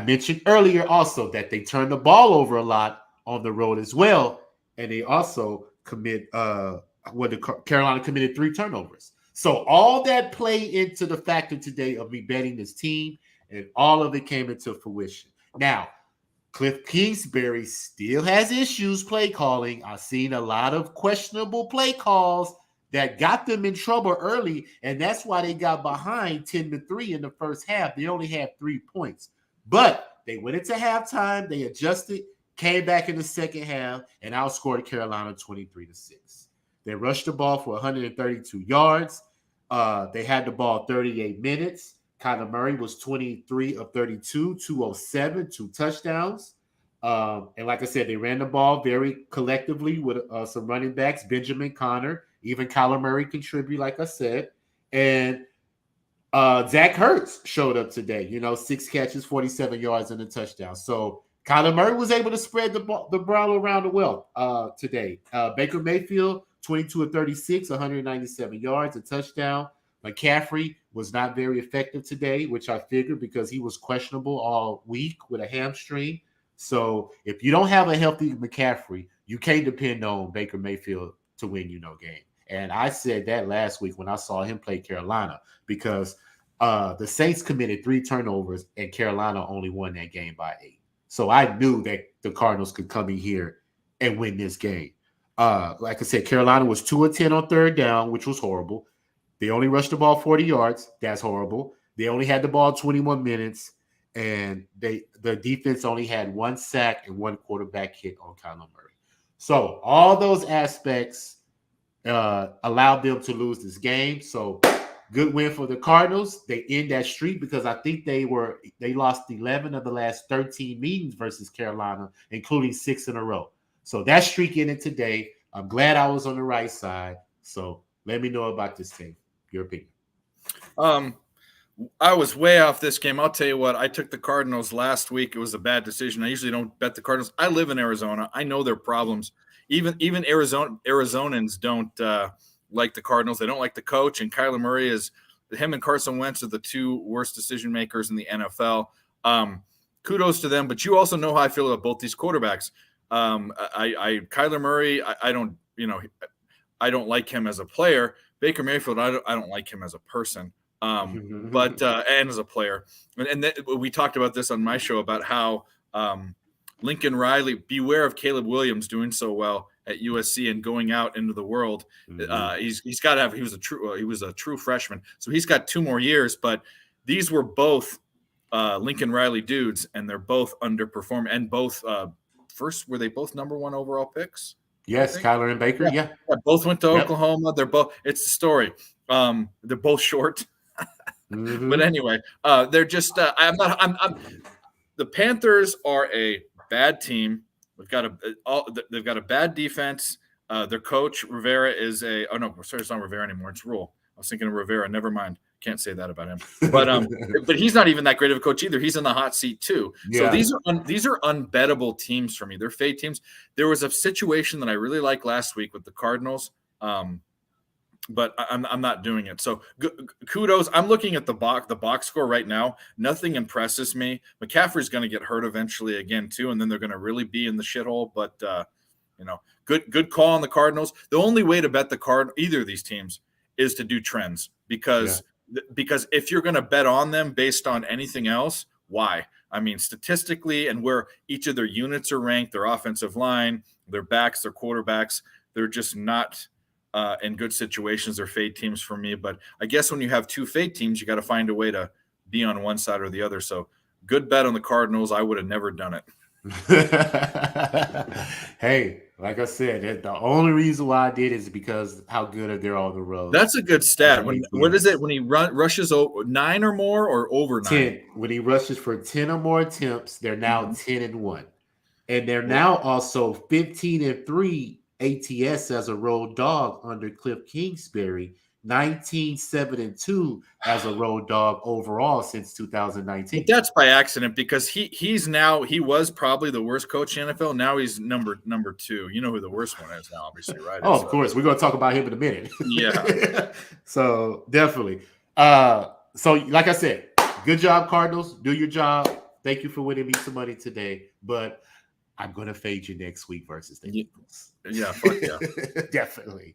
mentioned earlier also that they turn the ball over a lot on the road as well, and they also Carolina committed 3 turnovers. So all that played into the factor today of me betting this team, and all of it came into fruition. Now, Cliff Kingsbury still has issues play calling. I've seen a lot of questionable play calls that got them in trouble early, and that's why they got behind 10-3 in the first half. They only had 3 points. But they went into halftime, they adjusted, came back in the second half, and outscored Carolina 23-6. They rushed the ball for 132 yards. They had the ball 38 minutes. Kyler Murray was 23 of 32, 207, 2 touchdowns. And like I said, they ran the ball very collectively with some running backs, Benjamin Conner, even Kyler Murray contribute, like I said. And Zach Ertz showed up today, 6 catches, 47 yards, and a touchdown. So Kyler Murray was able to spread the ball around the well today. Baker Mayfield, 22 of 36, 197 yards, a touchdown. McCaffrey was not very effective today, which I figured because he was questionable all week with a hamstring. So if you don't have a healthy McCaffrey, you can't depend on Baker Mayfield to win game. And I said that last week when I saw him play Carolina, because the Saints committed 3 turnovers and Carolina only won that game by 8. So I knew that the Cardinals could come in here and win this game. Like I said, Carolina was 2 of 10 on third down, which was horrible. They only rushed the ball 40 yards. That's horrible. They only had the ball 21 minutes, and the defense only had 1 sack and 1 quarterback hit on Kyler Murray. So all those aspects allowed them to lose this game. So good win for the Cardinals. They end that streak, because I think they lost 11 of the last 13 meetings versus Carolina, including 6 in a row. So that streak ended today. I'm glad I was on the right side. So let me know about this team. Your opinion. I was way off this game. I'll tell you what, I took the Cardinals last week. It was a bad decision. I usually don't bet the Cardinals. I live in Arizona. I know their problems. Even Arizonans don't like the Cardinals. They don't like the coach, and Kyler Murray him and Carson Wentz are the 2 worst decision makers in the NFL. Kudos to them, but you also know how I feel about both these quarterbacks. Kyler Murray, I don't like him as a player. Baker Mayfield, I don't like him as a person, but and as a player. And we talked about this on my show about how Lincoln Riley, beware of Caleb Williams doing so well at USC and going out into the world. He's got to have. He was a true freshman, so he's got 2 more years. But these were both Lincoln Riley dudes, and they're both underperforming. And both were they both number 1 overall picks? Yes, Kyler and Baker. Yeah. Both went to Oklahoma. They're both. It's the story. They're both short. But anyway, they're just. The Panthers are a bad team. They've got a bad defense. Their coach Rivera is it's not Rivera anymore. It's Rule. I was thinking of Rivera. Never mind. Can't say that about him. But but he's not even that great of a coach either. He's in the hot seat too. Yeah. So these are unbettable teams for me. They're fade teams. There was a situation that I really liked last week with the Cardinals. But I'm not doing it. So kudos. I'm looking at the box score right now. Nothing impresses me. McCaffrey's going to get hurt eventually again too, and then they're going to really be in the shithole. But good call on the Cardinals. The only way to bet either of these teams is to do trends because if you're going to bet on them based on anything else, why? I mean, statistically and where each of their units are ranked, their offensive line, their backs, their quarterbacks, they're just not in good situations. They're fade teams for me. But I guess when you have 2 fade teams, you got to find a way to be on one side or the other. So good bet on the Cardinals. I would have never done it. Hey, like I said, the only reason why I did is because how good they're on the road. That's a good stat. What is it when he rushes 9 or more or over 9? 10. When he rushes for 10 or more attempts, they're now 10-1, and they're now also 15-3 ATS as a road dog under Cliff Kingsbury. 19-7-2 as a road dog overall since 2019. But that's by accident because he was probably the worst coach in the NFL. Now he's number 2. You know who the worst one is now, obviously, right? Of course. We're going to talk about him in a minute. Yeah. So definitely. So like I said, good job, Cardinals. Do your job. Thank you for winning me some money today. But I'm going to fade you next week versus the Eagles. Yeah, fuck yeah. Definitely.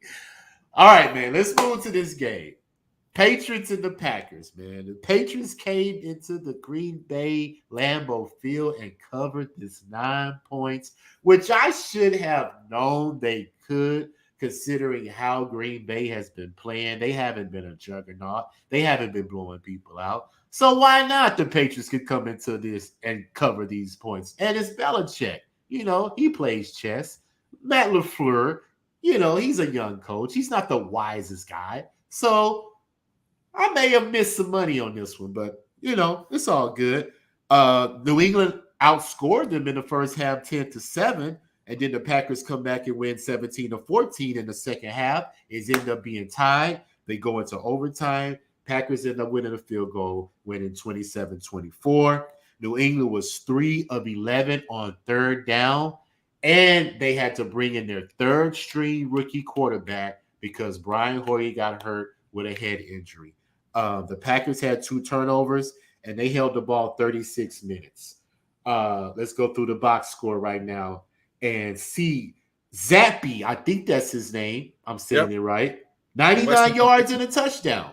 All right, man, let's move to this game. Patriots and the Packers, man. The Patriots came into the Green Bay Lambeau Field and covered this 9 points, which I should have known they could, considering how Green Bay has been playing. They haven't been a juggernaut. They haven't been blowing people out. So why not the Patriots could come into this and cover these points? And it's Belichick. He plays chess. Matt LaFleur, he's a young coach. He's not the wisest guy. So I may have missed some money on this one, but, it's all good. New England outscored them in the first half 10-7, and then the Packers come back and win 17-14 in the second half. It ended up being tied. They go into overtime. Packers end up winning a field goal, winning 27-24. New England was 3 of 11 on third down. And they had to bring in their third-string rookie quarterback because Brian Hoyer got hurt with a head injury. The Packers had 2 turnovers, and they held the ball 36 minutes. Let's go through the box score right now and see Zappy. I think that's his name. I'm saying it right. 99 yards and a touchdown.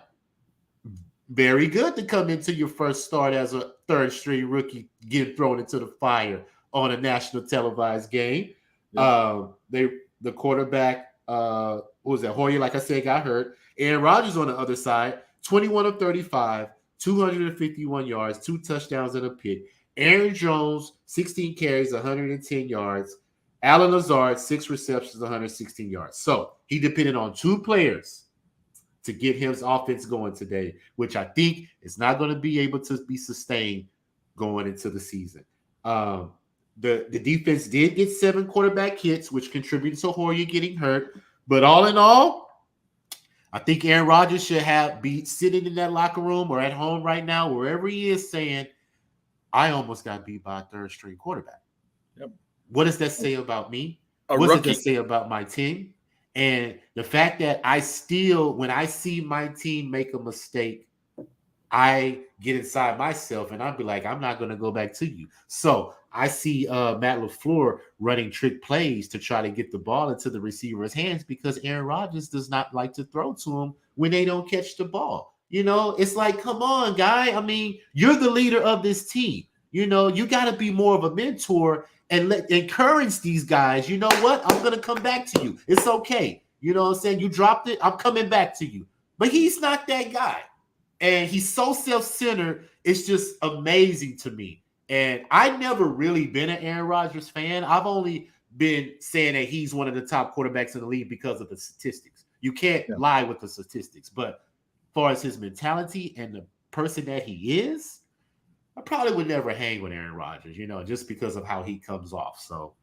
Very good to come into your first start as a third-string rookie, get thrown into the fire on a national televised game. Yeah. The quarterback, who was that? Hoyer, like I said, got hurt. Aaron Rodgers on the other side, 21 of 35, 251 yards, 2 touchdowns and a pick. Aaron Jones, 16 carries, 110 yards. Alan Lazard, 6 receptions, 116 yards. So he depended on 2 players to get his offense going today, which I think is not going to be able to be sustained going into the season. The defense did get 7 quarterback hits, which contributed to Hoyer getting hurt. But all in all, I think Aaron Rodgers should be sitting in that locker room or at home right now, wherever he is, saying, I almost got beat by a third-string quarterback. Yep. What does that say about me? What does that say about my team? And the fact that when I see my team make a mistake, I get inside myself and I'll be like, I'm not going to go back to you. So I see Matt LaFleur running trick plays to try to get the ball into the receiver's hands because Aaron Rodgers does not like to throw to him when they don't catch the ball. It's like, come on, guy. I mean, you're the leader of this team. You got to be more of a mentor and encourage these guys. You know what? I'm going to come back to you. It's okay. You know what I'm saying? You dropped it. I'm coming back to you. But he's not that guy. And he's so self-centered. It's just amazing to me. And I've never really been an Aaron Rodgers fan. I've only been saying that he's one of the top quarterbacks in the league because of the statistics. You can't lie with the statistics. But as far as his mentality and the person that he is, I probably would never hang with Aaron Rodgers, just because of how he comes off. So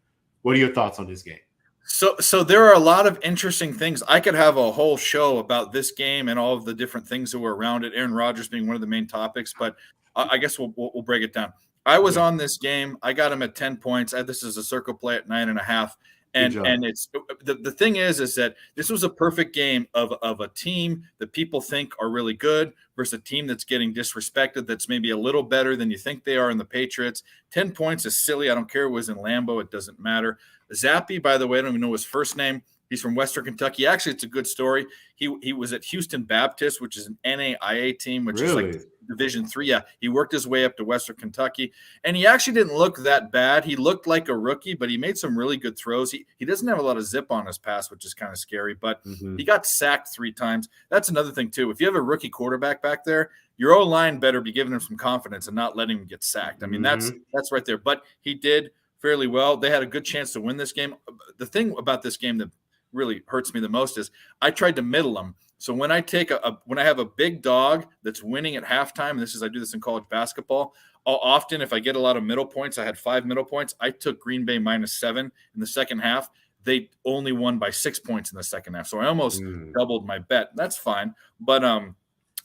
what are your thoughts on this game? So there are a lot of interesting things. I could have a whole show about this game and all of the different things that were around it, Aaron Rodgers being one of the main topics, but I guess we'll break it down. I was on this game. I got him at 10 points. This is a circle play at 9.5. And it's the thing is that this was a perfect game of a team that people think are really good versus a team that's getting disrespected, that's maybe a little better than you think they are in the Patriots. 10 points is silly. I don't care if it was in Lambeau. It doesn't matter. Zappy, by the way, I don't even know his first name. He's from Western Kentucky. Actually, it's a good story. He was at Houston Baptist, which is an NAIA team, which is like Division III. Yeah, he worked his way up to Western Kentucky, and he actually didn't look that bad. He looked like a rookie, but he made some really good throws. He doesn't have a lot of zip on his pass, which is kind of scary, but he got sacked 3 times. That's another thing, too. If you have a rookie quarterback back there, your O-line better be giving him some confidence and not letting him get sacked. I mean, that's right there. But he did fairly well. They had a good chance to win this game. The thing about this game that really hurts me the most is I tried to middle them. So when I take when I have a big dog that's winning at halftime, and I do this in college basketball, often if I get a lot of middle points, I had 5 middle points. I took Green Bay -7 in the second half. They only won by 6 points in the second half. So I almost doubled my bet. That's fine. But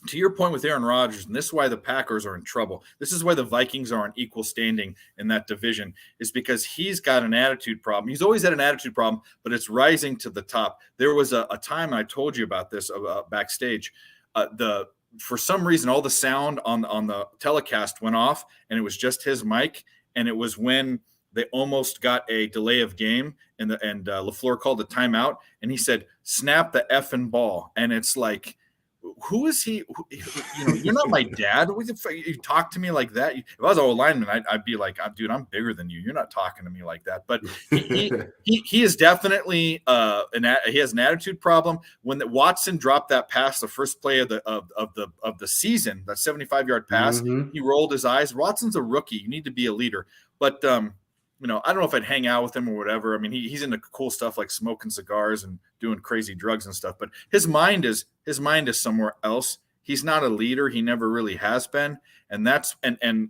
to your point with Aaron Rodgers, and this is why the Packers are in trouble. This is why the Vikings are on equal standing in that division, is because he's got an attitude problem. He's always had an attitude problem, but it's rising to the top. There was a time, and I told you about this backstage, for some reason, all the sound on the telecast went off, and it was just his mic, and it was when they almost got a delay of game, and LaFleur called a timeout, and he said, "Snap the effing ball," and it's like, who is he? You're not my dad. You talk to me like that. If I was an lineman, I'd be like, dude, I'm bigger than you. You're not talking to me like that. But he is definitely he has an attitude problem. When Watson dropped that pass, the first play of the season, that 75-yard pass, he rolled his eyes. Watson's a rookie. You need to be a leader. But I don't know if I'd hang out with him or whatever. I mean, he's into cool stuff like smoking cigars and doing crazy drugs and stuff. But his mind is somewhere else. He's not a leader. He never really has been. And that's and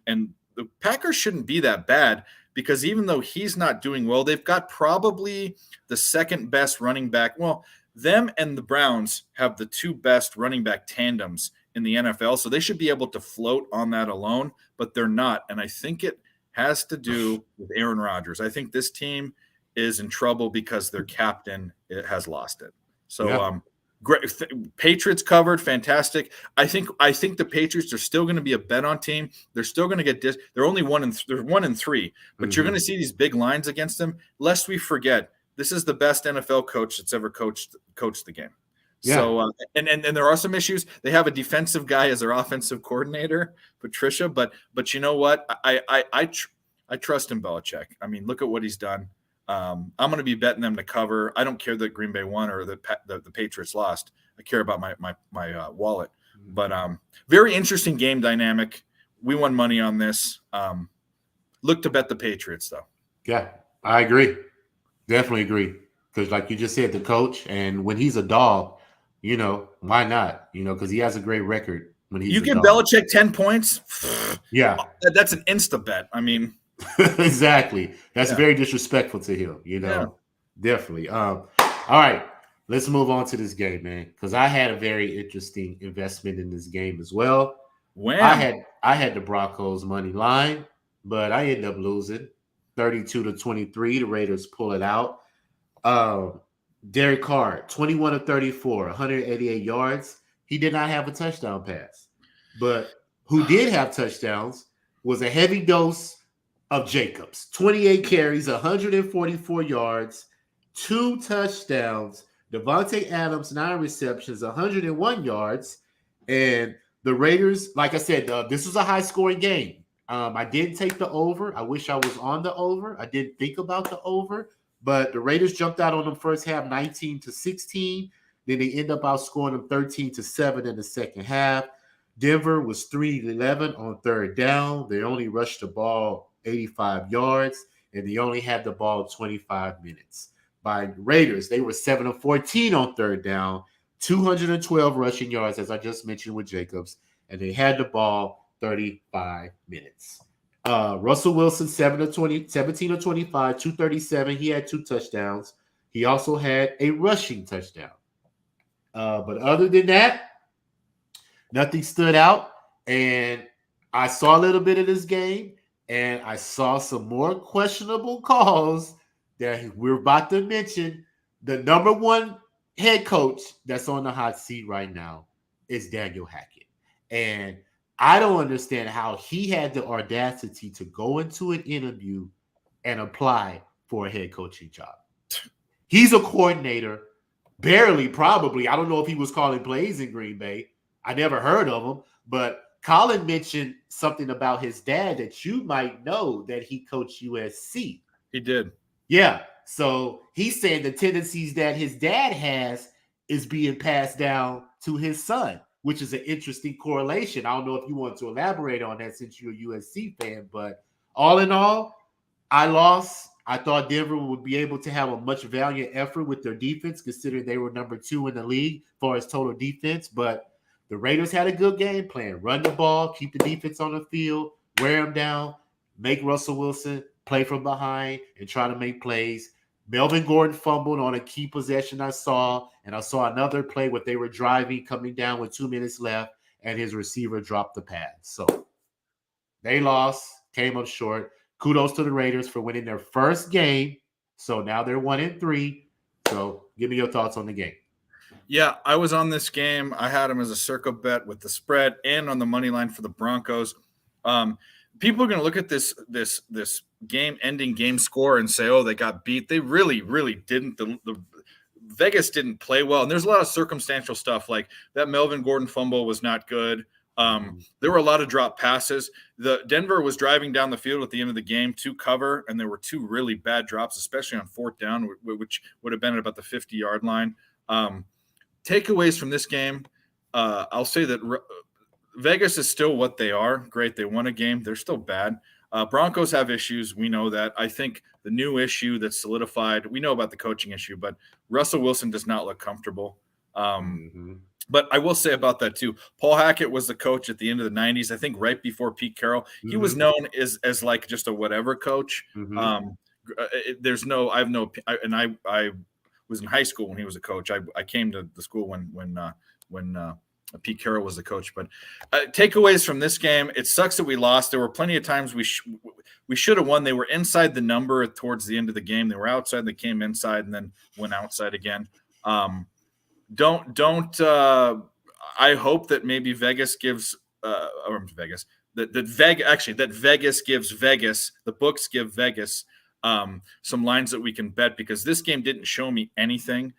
the Packers shouldn't be that bad, because even though he's not doing well, they've got probably the second best running back. Well, them and the Browns have the 2 best running back tandems in the NFL. So they should be able to float on that alone, but they're not. And I think it has to do with Aaron Rodgers. I think this team is in trouble because their captain has lost it. So great. Patriots covered, fantastic. I think the Patriots are still going to be a bet on team. They're still going to get they're only 1-3, but you're going to see these big lines against them. Lest we forget, this is the best NFL coach that's ever coached the game. Yeah. So and there are some issues. They have a defensive guy as their offensive coordinator, Patricia. But you know what? I trust in Belichick. I mean, look at what he's done. I'm going to be betting them to cover. I don't care that Green Bay won or the Patriots lost. I care about my wallet. But very interesting game dynamic. We won money on this. Look to bet the Patriots, though. Yeah, I agree. Definitely agree. Because like you just said, the coach, and when he's a dog, why not? Because he has a great record when he's give Belichick 10 points. Yeah. That's an insta bet. I mean, exactly. That's very disrespectful to him, Definitely. All right. Let's move on to this game, man. Because I had a very interesting investment in this game as well. I had the Broncos money line, but I ended up losing 32-23. The Raiders pull it out. Derek Carr, 21 of 34, 188 yards. He did not have a touchdown pass. But who did have touchdowns was a heavy dose of Jacobs. 28 carries, 144 yards, 2 touchdowns. Devontae Adams, 9 receptions, 101 yards. And the Raiders, like I said, this was a high-scoring game. I didn't take the over. I wish I was on the over. I didn't think about the over, but the Raiders jumped out on them first half 19-16. Then they end up outscoring them 13-7 in the second half. Denver was 3-11 on third down. They only rushed the ball 85 yards, and they only had the ball 25 minutes. By Raiders, they were 7-14 on third down, 212 rushing yards, as I just mentioned with Jacobs, and they had the ball 35 minutes. Russell Wilson, 17 of 25, 237. He had 2 touchdowns. He also had a rushing touchdown. But other than that, nothing stood out. And I saw a little bit of this game, and I saw some more questionable calls that we're about to mention. The number one head coach that's on the hot seat right now is Daniel Hackett. And I don't understand how he had the audacity to go into an interview and apply for a head coaching job. He's a coordinator, barely, probably. I don't know if he was calling plays in Green Bay. I never heard of him, but Colin mentioned something about his dad that you might know, that he coached USC. He did. Yeah. So he's saying the tendencies that his dad has is being passed down to his son, which is an interesting correlation. I don't know if you want to elaborate on that since you're a USC fan, but all in all, I lost. I thought Denver would be able to have a much valiant effort with their defense, considering they were number 2 in the league as far as total defense. But the Raiders had a good game plan. Run the ball, keep the defense on the field, wear them down, make Russell Wilson play from behind, and try to make plays. Melvin Gordon fumbled on a key possession I saw, and I saw another play where they were driving, coming down with 2 minutes left, and his receiver dropped the pass. So they lost, came up short. Kudos to the Raiders for winning their first game. So now they're 1-3. So give me your thoughts on the game. Yeah, I was on this game. I had him as a circle bet with the spread and on the money line for the Broncos. People are going to look at this game-ending game score and say, "Oh, they got beat." They really, really didn't. The Vegas didn't play well, and there's a lot of circumstantial stuff. Like that Melvin Gordon fumble was not good. There were a lot of drop passes. The Denver was driving down the field at the end of the game to cover, and there were 2 really bad drops, especially on fourth down, which would have been at about the 50-yard line. Takeaways from this game, I'll say that Vegas is still what they are. Great, they won a game. They're still bad. Broncos have issues. We know that. I think the new issue that's solidified, we know about the coaching issue, but Russell Wilson does not look comfortable. But I will say about that too, Paul Hackett was the coach at the end of the 90s, I think right before Pete Carroll. He was known as like just a whatever coach. I was in high school when he was a coach. I came to the school when Pete Carroll was the coach. But takeaways from this game, it sucks that we lost. There were plenty of times we should have won. They were inside the number towards the end of the game. They were outside. They came inside and then went outside again. I hope that maybe Vegas gives Vegas gives Vegas, the books give Vegas some lines that we can bet, because this game didn't show me anything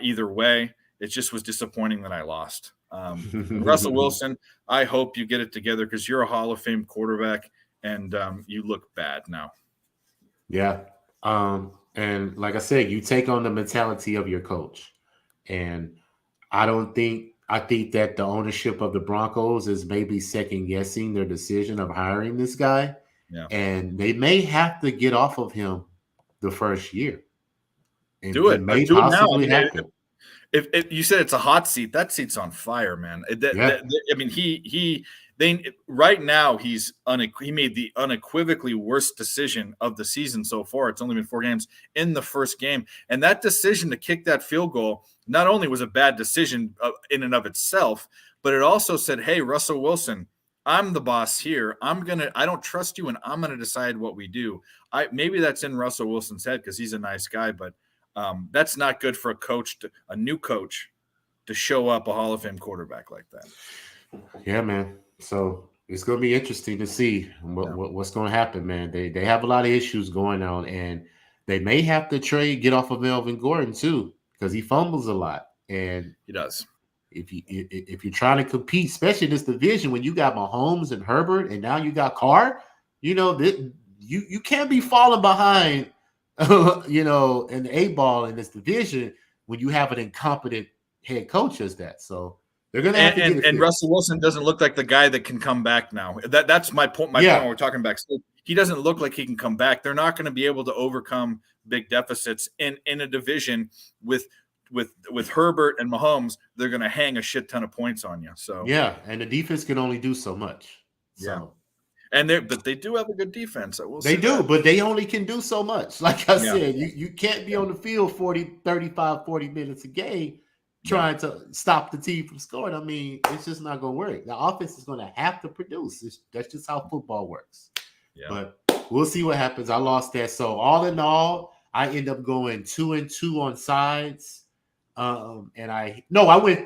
either way. It just was disappointing that I lost. Russell Wilson, I hope you get it together, because you're a Hall of Fame quarterback and you look bad now. Yeah. And like I said, you take on the mentality of your coach. And I think that the ownership of the Broncos is maybe second guessing their decision of hiring this guy. Yeah. And they may have to get off of him the first year. And do it. It may do possibly it now. happen. If you said it's a hot seat, that seat's on fire, man. Right now he made the unequivocally worst decision of the season so far. It's only been 4 games in the first game, and that decision to kick that field goal not only was a bad decision in and of itself, but it also said, "Hey, Russell Wilson, I'm the boss here. I don't trust you, and I'm gonna decide what we do." Maybe that's in Russell Wilson's head because he's a nice guy, but that's not good for a new coach to show up a Hall of Fame quarterback like that. Yeah, man. So it's going to be interesting to see what's going to happen, man. They have a lot of issues going on, and they may have to get off of Melvin Gordon too, because he fumbles a lot. And he does. if you're trying to compete, especially in this division when you got Mahomes and Herbert, and now you got Carr, that you can't be falling behind, in the 8-ball in this division when you have an incompetent head coach as that. So they're gonna have to get it and fixed. Russell Wilson doesn't look like the guy that can come back now. That's my point. My point when we're talking back. So he doesn't look like he can come back. They're not going to be able to overcome big deficits in a division with Herbert and Mahomes. They're going to hang a shit ton of points on you. So yeah, and the defense can only do so much. So. Yeah. But they do have a good defense. They do, but they only can do so much. Like I said, you can't be on the field 35, 40 minutes a game trying to stop the team from scoring. I mean, it's just not going to work. The offense is going to have to produce. That's just how football works. Yeah. But we'll see what happens. I lost that. So all in all, I end up going 2-2 on sides. I went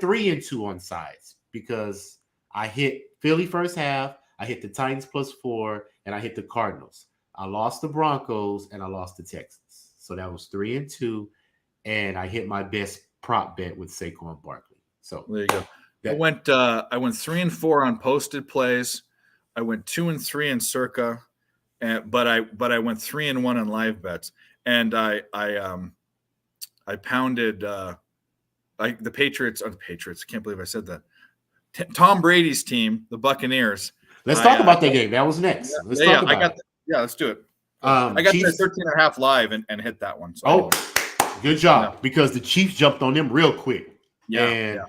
3-2 on sides because I hit Philly first half. I hit the Titans +4, and I hit the Cardinals. I lost the Broncos, and I lost the Texans. So that was 3-2, and I hit my best prop bet with Saquon Barkley. So there you go. I went 3-4 on posted plays. I went 2-3 in Circa, but I went 3-1 on live bets, and I pounded the Patriots. The Patriots. I can't believe I said that. Tom Brady's team, the Buccaneers. Let's talk about that game. That was next. Let's talk about it. Let's do it. I got Chiefs, 13.5 live and hit that one. So good job, because the Chiefs jumped on them real quick. And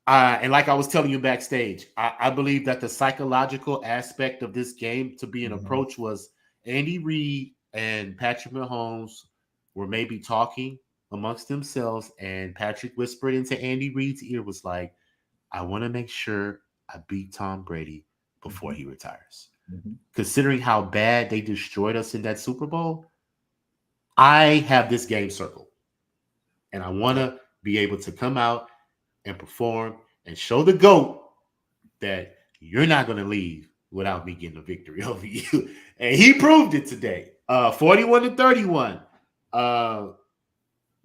like I was telling you backstage, I believe that the psychological aspect of this game to be an approach was Andy Reid and Patrick Mahomes were maybe talking amongst themselves, and Patrick whispered into Andy Reid's ear, was like, I want to make sure I beat Tom Brady before he retires. Considering how bad they destroyed us in that Super Bowl, I have this game circled. And I want to be able to come out and perform and show the GOAT that you're not going to leave without me getting a victory over you. And he proved it today. 41-31.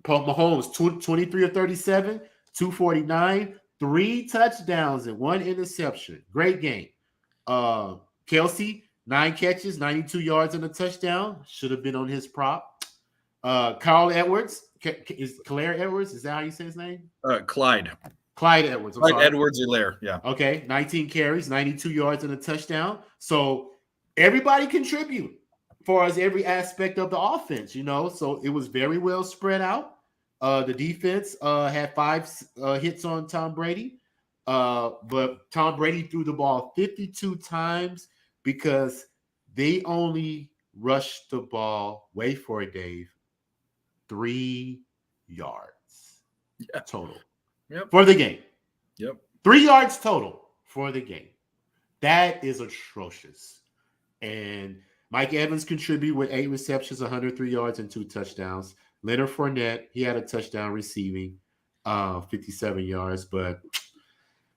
Mahomes, 23 of 37, 249, 3 touchdowns and 1 interception. Great game. Kelsey, 9 catches, 92 yards and a touchdown. Should have been on his prop. Carl Edwards, Claire Edwards, is that how you say his name? Clyde Edwards. Clyde Edwards-Helaire, yeah. Okay, 19 carries, 92 yards and a touchdown. So everybody contribute for us every aspect of the offense, So it was very well spread out. The defense had 5 hits on Tom Brady. But Tom Brady threw the ball 52 times because they only rushed the ball, wait for it, Dave, 3 yards total for the game. 3 yards total for the game. That is atrocious. And Mike Evans contributed with 8 receptions, 103 yards, and 2 touchdowns. Leonard Fournette, he had a touchdown receiving, 57 yards, but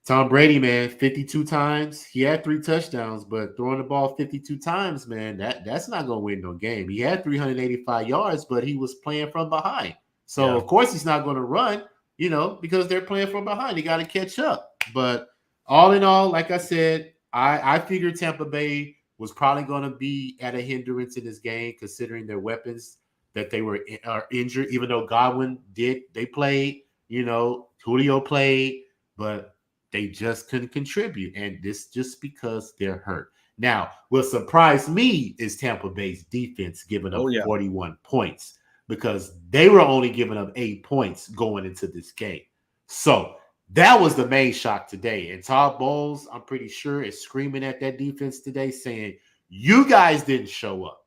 Tom Brady, man, 52 times. He had 3 touchdowns, but throwing the ball 52 times, man, that's not going to win no game. He had 385 yards, but he was playing from behind. So, of course, he's not going to run, because they're playing from behind. They got to catch up. But all in all, like I said, I figured Tampa Bay was probably going to be at a hindrance in this game, considering their weapons that they are injured, even though Godwin they played, Julio played, but they just couldn't contribute, and this just because they're hurt. Now, what surprised me is Tampa Bay's defense giving up 41 points, because they were only giving up 8 points going into this game. So that was the main shock today. And Todd Bowles, I'm pretty sure, is screaming at that defense today saying, you guys didn't show up,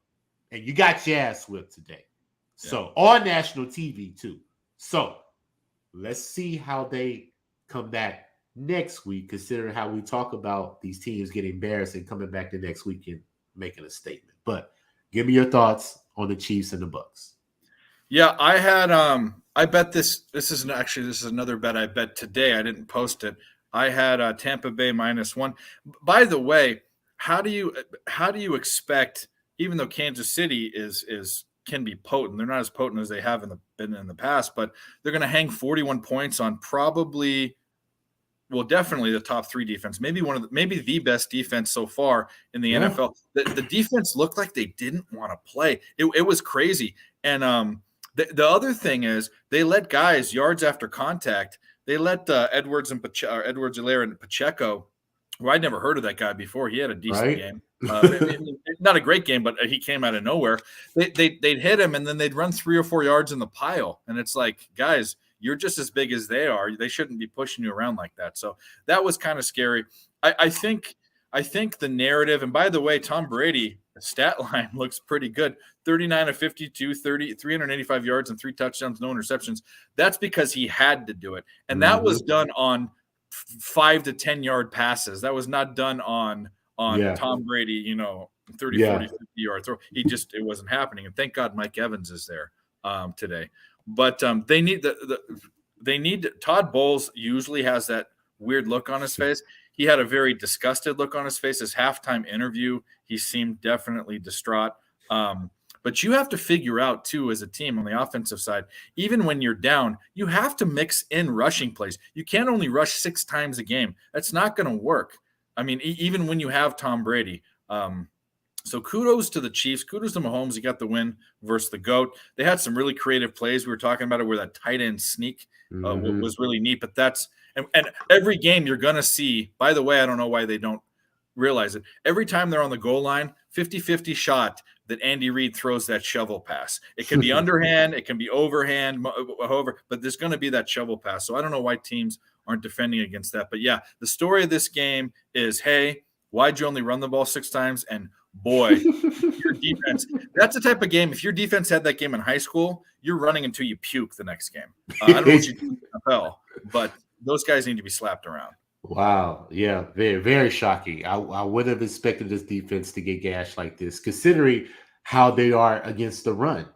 and you got your ass whipped today. So on national TV too. So let's see how they come back next week, considering how we talk about these teams getting embarrassed and coming back the next week and making a statement. But give me your thoughts on the Chiefs and the Bucs. Yeah, I had I bet this is another bet I bet today. I didn't post it. I had Tampa Bay -1. By the way, how do you expect, even though Kansas City can be potent, they're not as potent as they have been in the past, but they're going to hang 41 points on probably well, definitely the top 3 defense, maybe maybe the best defense so far in the NFL. The defense looked like they didn't want to play. It was crazy. And the other thing is they let guys yards after contact. They let Edwards-Helaire and Pacheco. Well, I'd never heard of that guy before. He had a decent game. Not a great game, but he came out of nowhere. They'd hit him, and then they'd run 3 or 4 yards in the pile. And it's like, guys, you're just as big as they are. They shouldn't be pushing you around like that. So that was kind of scary. I think the narrative, and by the way, Tom Brady, the stat line looks pretty good. 39 of 52, 385 yards and 3 touchdowns, no interceptions. That's because he had to do it. And that was done on 5 to 10 yard passes. That was not done on Tom Brady, 30, 40, 50 yard throw. It wasn't happening. And thank God Mike Evans is there today. But they need Todd Bowles usually has that weird look on his face. He had a very disgusted look on his face. His halftime interview, he seemed definitely distraught. But you have to figure out, too, as a team on the offensive side, even when you're down, you have to mix in rushing plays. You can't only rush 6 times a game. That's not going to work. I mean, even when you have Tom Brady. So kudos to the Chiefs. Kudos to Mahomes. He got the win versus the GOAT. They had some really creative plays. We were talking about it where that tight end sneak was really neat. But that's – and every game you're going to see – by the way, I don't know why they don't realize it. Every time they're on the goal line, 50-50 shot that Andy Reid throws that shovel pass. It can be underhand. It can be overhand, however, but there's going to be that shovel pass. So I don't know why teams aren't defending against that. But, yeah, the story of this game is, hey, why'd you only run the ball 6 times? And, boy, your defense – that's the type of game. If your defense had that game in high school, you're running until you puke the next game. I don't know what you do in the NFL, but those guys need to be slapped around. Wow. Yeah. Very, very shocking. I wouldn't have expected this defense to get gashed like this, considering how they are against the run.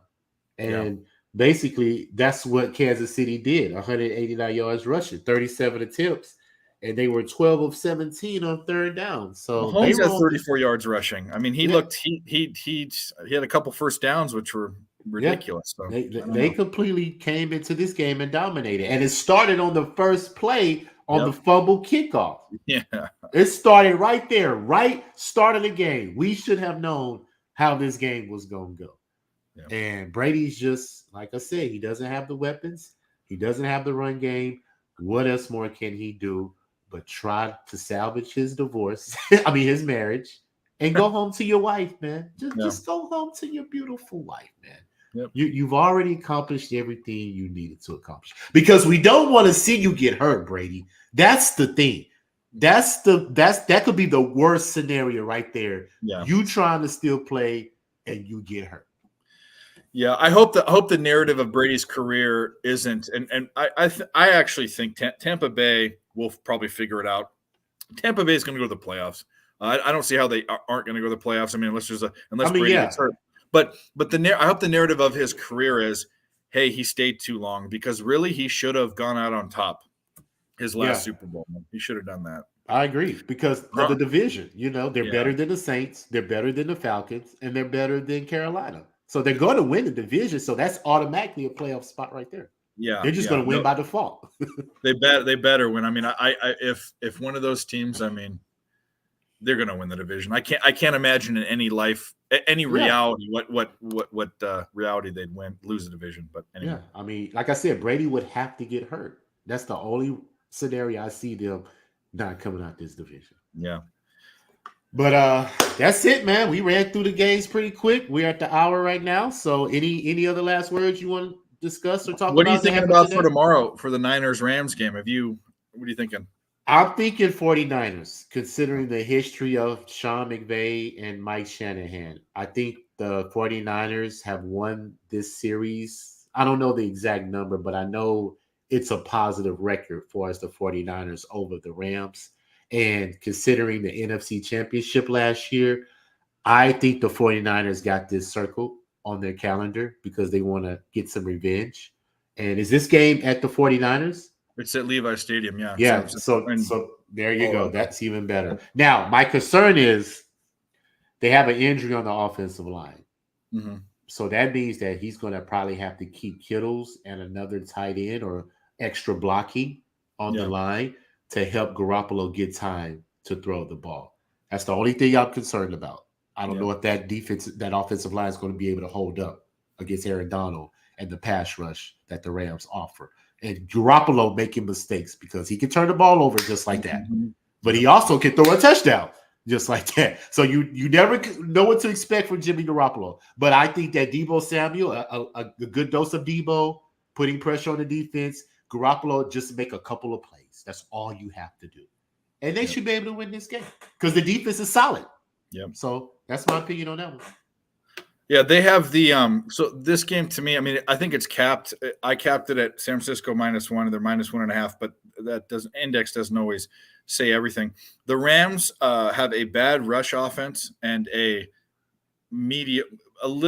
And basically, that's what Kansas City did. 189 yards rushing, 37 attempts, and they were 12 of 17 on 3rd down. So Mahomes had 34 yards rushing. I mean, he had a couple first downs, which were ridiculous. So they completely came into this game and dominated. And it started on the first play on the fumble kickoff. Yeah. It started right there, start of the game. We should have known how this game was going to go. Yeah. And Brady's just, like I said, he doesn't have the weapons. He doesn't have the run game. What else more can he do but try to salvage his divorce, his marriage, and go home to your wife, man. Just go home to your beautiful wife, man. Yep. You've already accomplished everything you needed to accomplish, because we don't want to see you get hurt, Brady. That's the thing. That could be the worst scenario right there. Yeah. You trying to still play and you get hurt. Yeah, I hope the narrative of Brady's career isn't, and I actually think Tampa Bay will probably figure it out. Tampa Bay is going to go to the playoffs. I don't see how they aren't going to go to the playoffs. I mean, unless Brady gets hurt. But I hope the narrative of his career is, hey, he stayed too long, because really he should have gone out on top his last Super Bowl. He should have done that. I agree, because of the division. They're better than the Saints, they're better than the Falcons, and they're better than Carolina. So they're going to win the division. So that's automatically a playoff spot right there. Yeah, they're just going to win by default. They better win. I mean, if one of those teams, I mean, they're going to win the division. I can't imagine in any reality what reality they'd lose the division. But anyway. Yeah, I mean, like I said, Brady would have to get hurt. That's the only scenario I see them not coming out this division. Yeah. But that's it, man. We ran through the games pretty quick. We're at the hour right now. So any other last words you want to discuss or talk about? What are you thinking about for tomorrow for the Niners-Rams game? What are you thinking? I'm thinking 49ers, considering the history of Sean McVay and Mike Shanahan. I think the 49ers have won this series. I don't know the exact number, but I know it's a positive record for us, the 49ers, over the Rams. And considering the NFC Championship last year, I think the 49ers got this circled on their calendar because they want to get some revenge. And is this game at the 49ers? It's at Levi Stadium, yeah. Yeah, so there you go. That's even better. Now, my concern is they have an injury on the offensive line. Mm-hmm. So that means that he's going to probably have to keep Kittles and another tight end or extra blocking on the line to help Garoppolo get time to throw the ball. That's the only thing I'm concerned about. I don't know if that offensive line is going to be able to hold up against Aaron Donald and the pass rush that the Rams offer. And Garoppolo making mistakes because he can turn the ball over just like that. But he also can throw a touchdown just like that. So you never know what to expect from Jimmy Garoppolo. But I think that Deebo Samuel, a good dose of Deebo, putting pressure on the defense, Garoppolo just make a couple of plays. That's all you have to do. And they should be able to win this game because the defense is solid. Yep. So that's my opinion on that one. Yeah, they have the so this game to me, I mean, I think it's capped. I capped it at San Francisco -1, and they're -1.5, but that doesn't always say everything. The Rams have a bad rush offense and a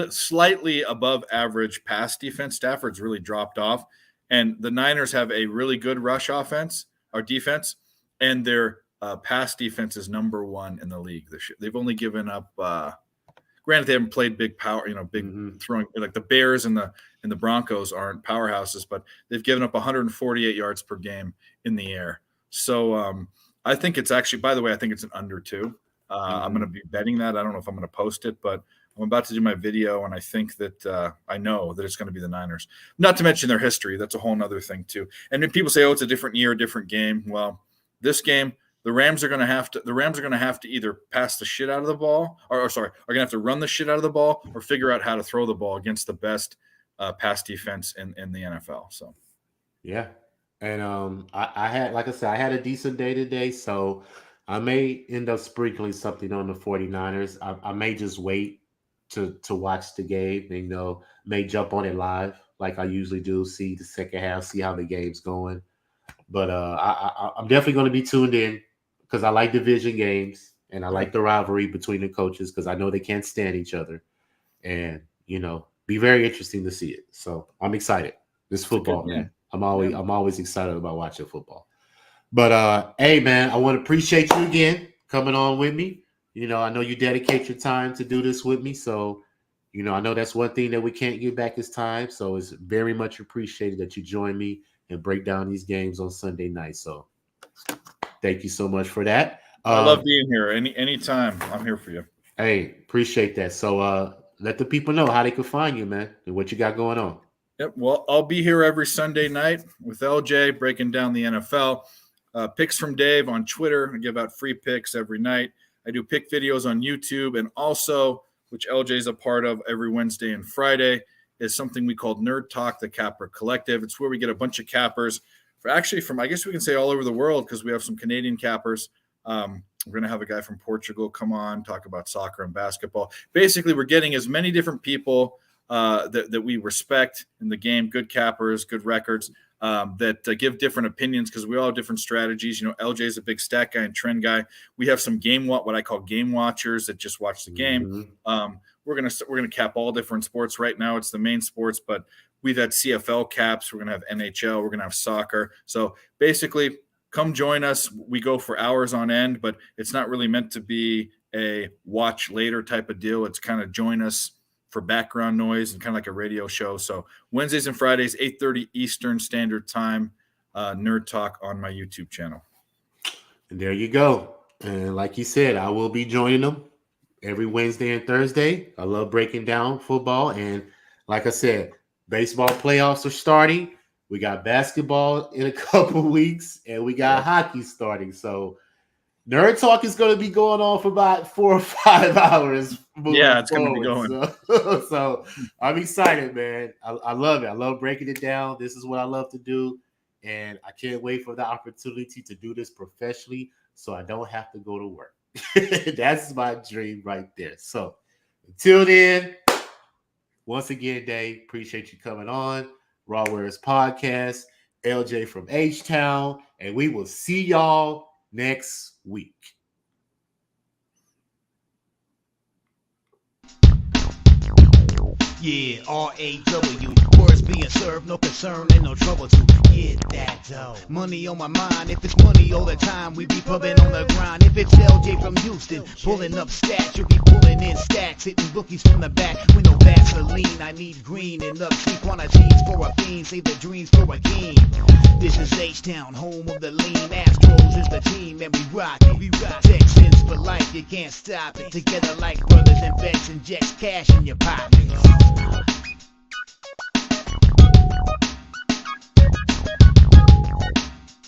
slightly above average pass defense. Stafford's really dropped off, and the Niners have a really good rush offense or defense, and their pass defense is number 1 in the league this year. They've only given up. Granted, they haven't played big power, big throwing, like the Bears and the Broncos aren't powerhouses, but they've given up 148 yards per game in the air. So I think it's actually, by the way, I think it's an under 2. I'm going to be betting that. I don't know if I'm going to post it, but I'm about to do my video, and I think that I know that it's going to be the Niners. Not to mention their history. That's a whole nother thing too. And then people say, oh, it's a different year, different game. Well, this game, the Rams are going to have to either pass the shit out of the ball, are going to have to run the shit out of the ball, or figure out how to throw the ball against the best pass defense in the NFL. So, yeah, and I had, like I said, I had a decent day today, so I may end up sprinkling something on the 49ers. I may just wait to watch the game, and may jump on it live like I usually do, see the second half, see how the game's going. But I'm definitely going to be tuned in, because I like division games and I like the rivalry between the coaches, because I know they can't stand each other, and be very interesting to see it. So I'm excited. This football, man. I'm always excited about watching football. But hey, man, I want to appreciate you again coming on with me. I know you dedicate your time to do this with me, so I know that's one thing that we can't get back is time. So it's very much appreciated that you join me and break down these games on Sunday night. So thank you so much for that. I love being here. Anytime, I'm here for you. Hey, appreciate that. So let the people know how they can find you, man, and what you got going on. Yep. Well, I'll be here every Sunday night with LJ breaking down the NFL. Picks from Dave on Twitter. I give out free picks every night. I do pick videos on YouTube, and also, which LJ is a part of, every Wednesday and Friday, is something we call Nerdtalk, the Capper Collective. It's where we get a bunch of cappers from, I guess we can say, all over the world, because we have some Canadian cappers. We're going to have a guy from Portugal come on, talk about soccer and basketball. Basically, we're getting as many different people that we respect in the game, good cappers, good records, that give different opinions, because we all have different strategies. LJ is a big stat guy and trend guy. We have some what I call game watchers that just watch the game. We're gonna cap all different sports. Right now, it's the main sports, but we've had CFL caps. We're gonna have NHL. We're gonna have soccer. So basically, come join us. We go for hours on end, but it's not really meant to be a watch later type of deal. It's kind of join us for background noise and kind of like a radio show. So Wednesdays and Fridays, 8:30 Eastern Standard Time, Nerd Talk on my YouTube channel. And there you go. And like you said, I will be joining them every Wednesday and Thursday. I love breaking down football. And like I said, baseball playoffs are starting. We got basketball in a couple weeks, and we got hockey starting. So Nerd Talk is going to be going on for about 4 or 5 hours. Yeah, it's going to be going. So I'm excited, man. I love it. I love breaking it down. This is what I love to do. And I can't wait for the opportunity to do this professionally so I don't have to go to work. That's my dream right there. So until then, once again, Dave, appreciate you coming on. RaWordz Podcast, LJ from H-Town, and we will see y'all next week. Yeah, RAW, words being served, no concern and no trouble to get that dough. Money on my mind, if it's money all the time, we be pubbing on the grind. If it's LJ from Houston, pulling up stats, you'll be pulling in stacks, hitting bookies from the back with no Vaseline. I need green and upsea quantities for a fiend, save the dreams for a king. This is H-Town, home of the lean Astros. Browns is the team and we rock it. Texans for life, you can't stop it. Together like brothers and vets, inject cash in your pockets.